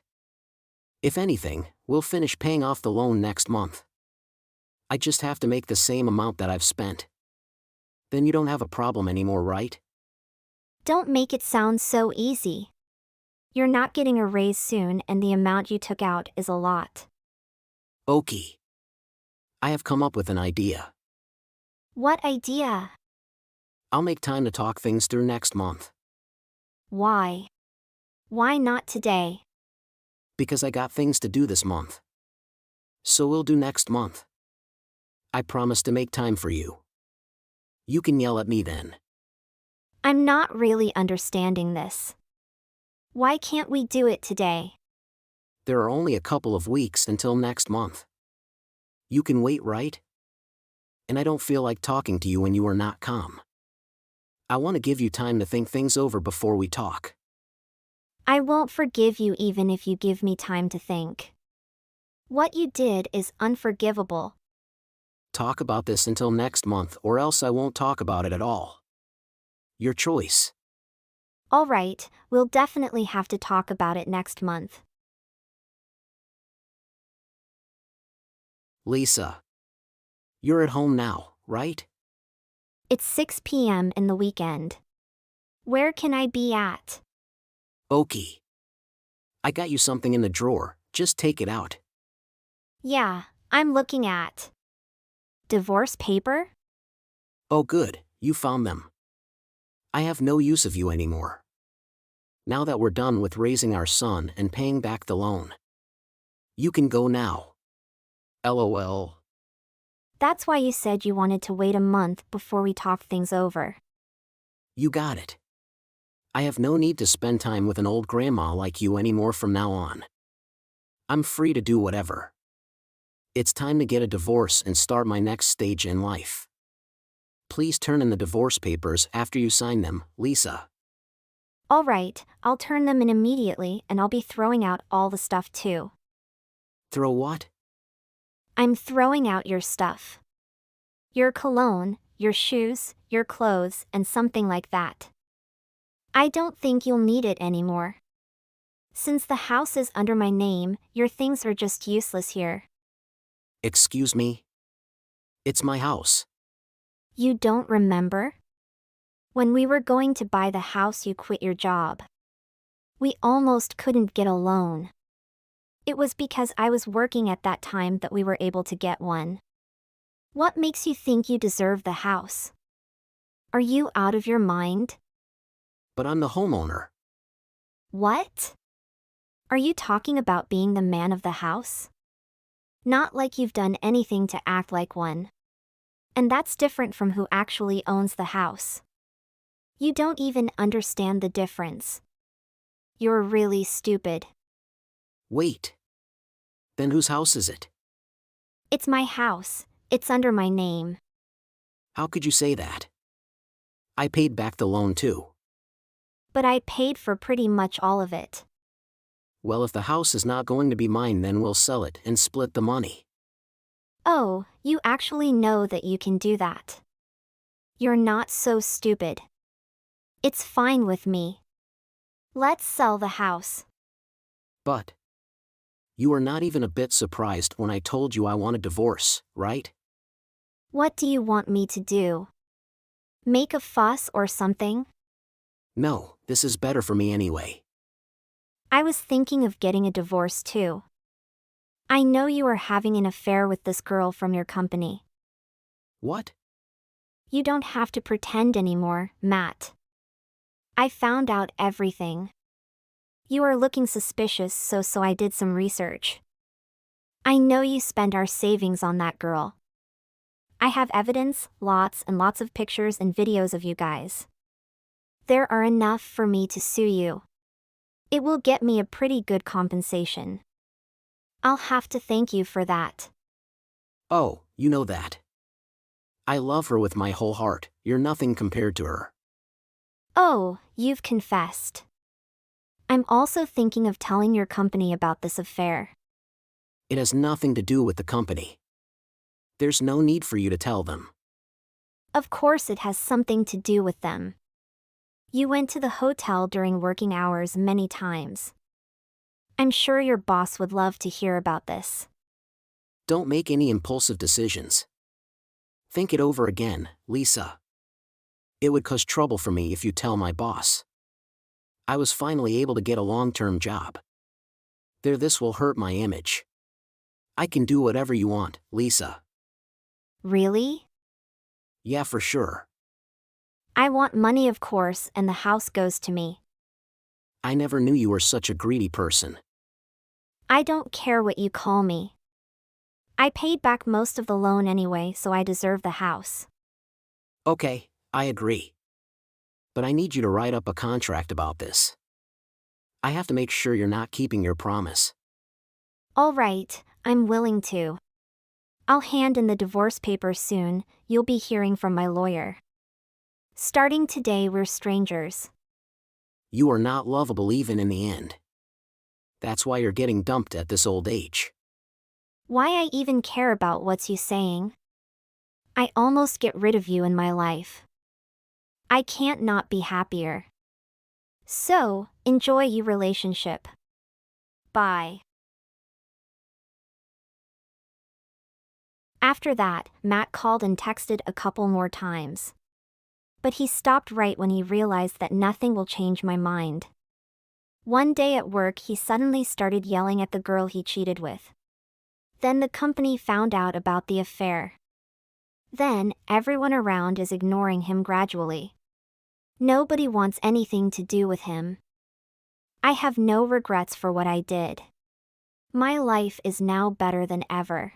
C: If anything, we'll finish paying off the loan next month. I just have to make the same amount that I've spent. Then you don't have a problem anymore, right?
D: Don't make it sound so easy. You're not getting a raise soon and the amount you took out is a lot.
C: Okay. I have come up with an idea.
D: What idea?
C: I'll make time to talk things through next month.
D: Why? Why not today?
C: Because I got things to do this month. So we'll do next month. I promise to make time for you. You can yell at me then.
D: I'm not really understanding this. Why can't we do it today?
C: There are only a couple of weeks until next month. You can wait, right? And I don't feel like talking to you when you are not calm. I want to give you time to think things over before we talk.
D: I won't forgive you even if you give me time to think. What you did is unforgivable.
C: Talk about this until next month or else I won't talk about it at all. Your choice.
D: All right, we'll definitely have to talk about it next month.
C: Lisa. You're at home now, right?
D: It's 6 p.m. in the weekend. Where can I be at?
C: Okie. I got you something in the drawer, just take it out.
D: Yeah, I'm looking at. Divorce paper?
C: Oh good, you found them. I have no use of you anymore. Now that we're done with raising our son and paying back the loan. You can go now. LOL.
D: That's why you said you wanted to wait a month before we talked things over.
C: You got it. I have no need to spend time with an old grandma like you anymore from now on. I'm free to do whatever. It's time to get a divorce and start my next stage in life. Please turn in the divorce papers after you sign them, Lisa.
D: All right, I'll turn them in immediately and I'll be throwing out all the stuff too.
C: Throw what?
D: I'm throwing out your stuff. Your cologne, your shoes, your clothes, and something like that. I don't think you'll need it anymore. Since the house is under my name, your things are just useless here.
C: Excuse me? It's my house.
D: You don't remember? When we were going to buy the house, you quit your job. We almost couldn't get a loan. It was because I was working at that time that we were able to get one. What makes you think you deserve the house? Are you out of your mind?
C: But I'm the homeowner.
D: What? Are you talking about being the man of the house? Not like you've done anything to act like one. And that's different from who actually owns the house. You don't even understand the difference. You're really stupid.
C: Wait. Then whose house is it?
D: It's my house. It's under my name.
C: How could you say that? I paid back the loan too.
D: But I paid for pretty much all of it.
C: Well, if the house is not going to be mine, then we'll sell it and split the money.
D: Oh, you actually know that you can do that. You're not so stupid. It's fine with me. Let's sell the house.
C: But you were not even a bit surprised when I told you I want a divorce, right?
D: What do you want me to do? Make a fuss or something?
C: No, this is better for me anyway.
D: I was thinking of getting a divorce too. I know you are having an affair with this girl from your company.
C: What?
D: You don't have to pretend anymore, Matt. I found out everything. You are looking suspicious, so I did some research. I know you spent our savings on that girl. I have evidence, lots and lots of pictures and videos of you guys. There are enough for me to sue you. It will get me a pretty good compensation. I'll have to thank you for that.
C: Oh, you know that. I love her with my whole heart. You're nothing compared to her.
D: Oh, you've confessed. I'm also thinking of telling your company about this affair.
C: It has nothing to do with the company. There's no need for you to tell them.
D: Of course it has something to do with them. You went to the hotel during working hours many times. I'm sure your boss would love to hear about this.
C: Don't make any impulsive decisions. Think it over again, Lisa. It would cause trouble for me if you tell my boss. I was finally able to get a long-term job. This will hurt my image. I can do whatever you want, Lisa.
D: Really?
C: Yeah, for sure.
D: I want money, of course, and the house goes to me.
C: I never knew you were such a greedy person.
D: I don't care what you call me. I paid back most of the loan anyway, so I deserve the house.
C: Okay, I agree. But I need you to write up a contract about this. I have to make sure you're not keeping your promise.
D: All right, I'm willing to. I'll hand in the divorce papers soon, you'll be hearing from my lawyer. Starting today, we're strangers.
C: You are not lovable even in the end. That's why you're getting dumped at this old age.
D: Why I even care about what you saying? I almost get rid of you in my life. I can't not be happier. So, enjoy your relationship. Bye. After that, Matt called and texted a couple more times. But he stopped right when he realized that nothing will change my mind. One day at work, he suddenly started yelling at the girl he cheated with. Then the company found out about the affair. Then, everyone around is ignoring him gradually. Nobody wants anything to do with him. I have no regrets for what I did. My life is now better than ever.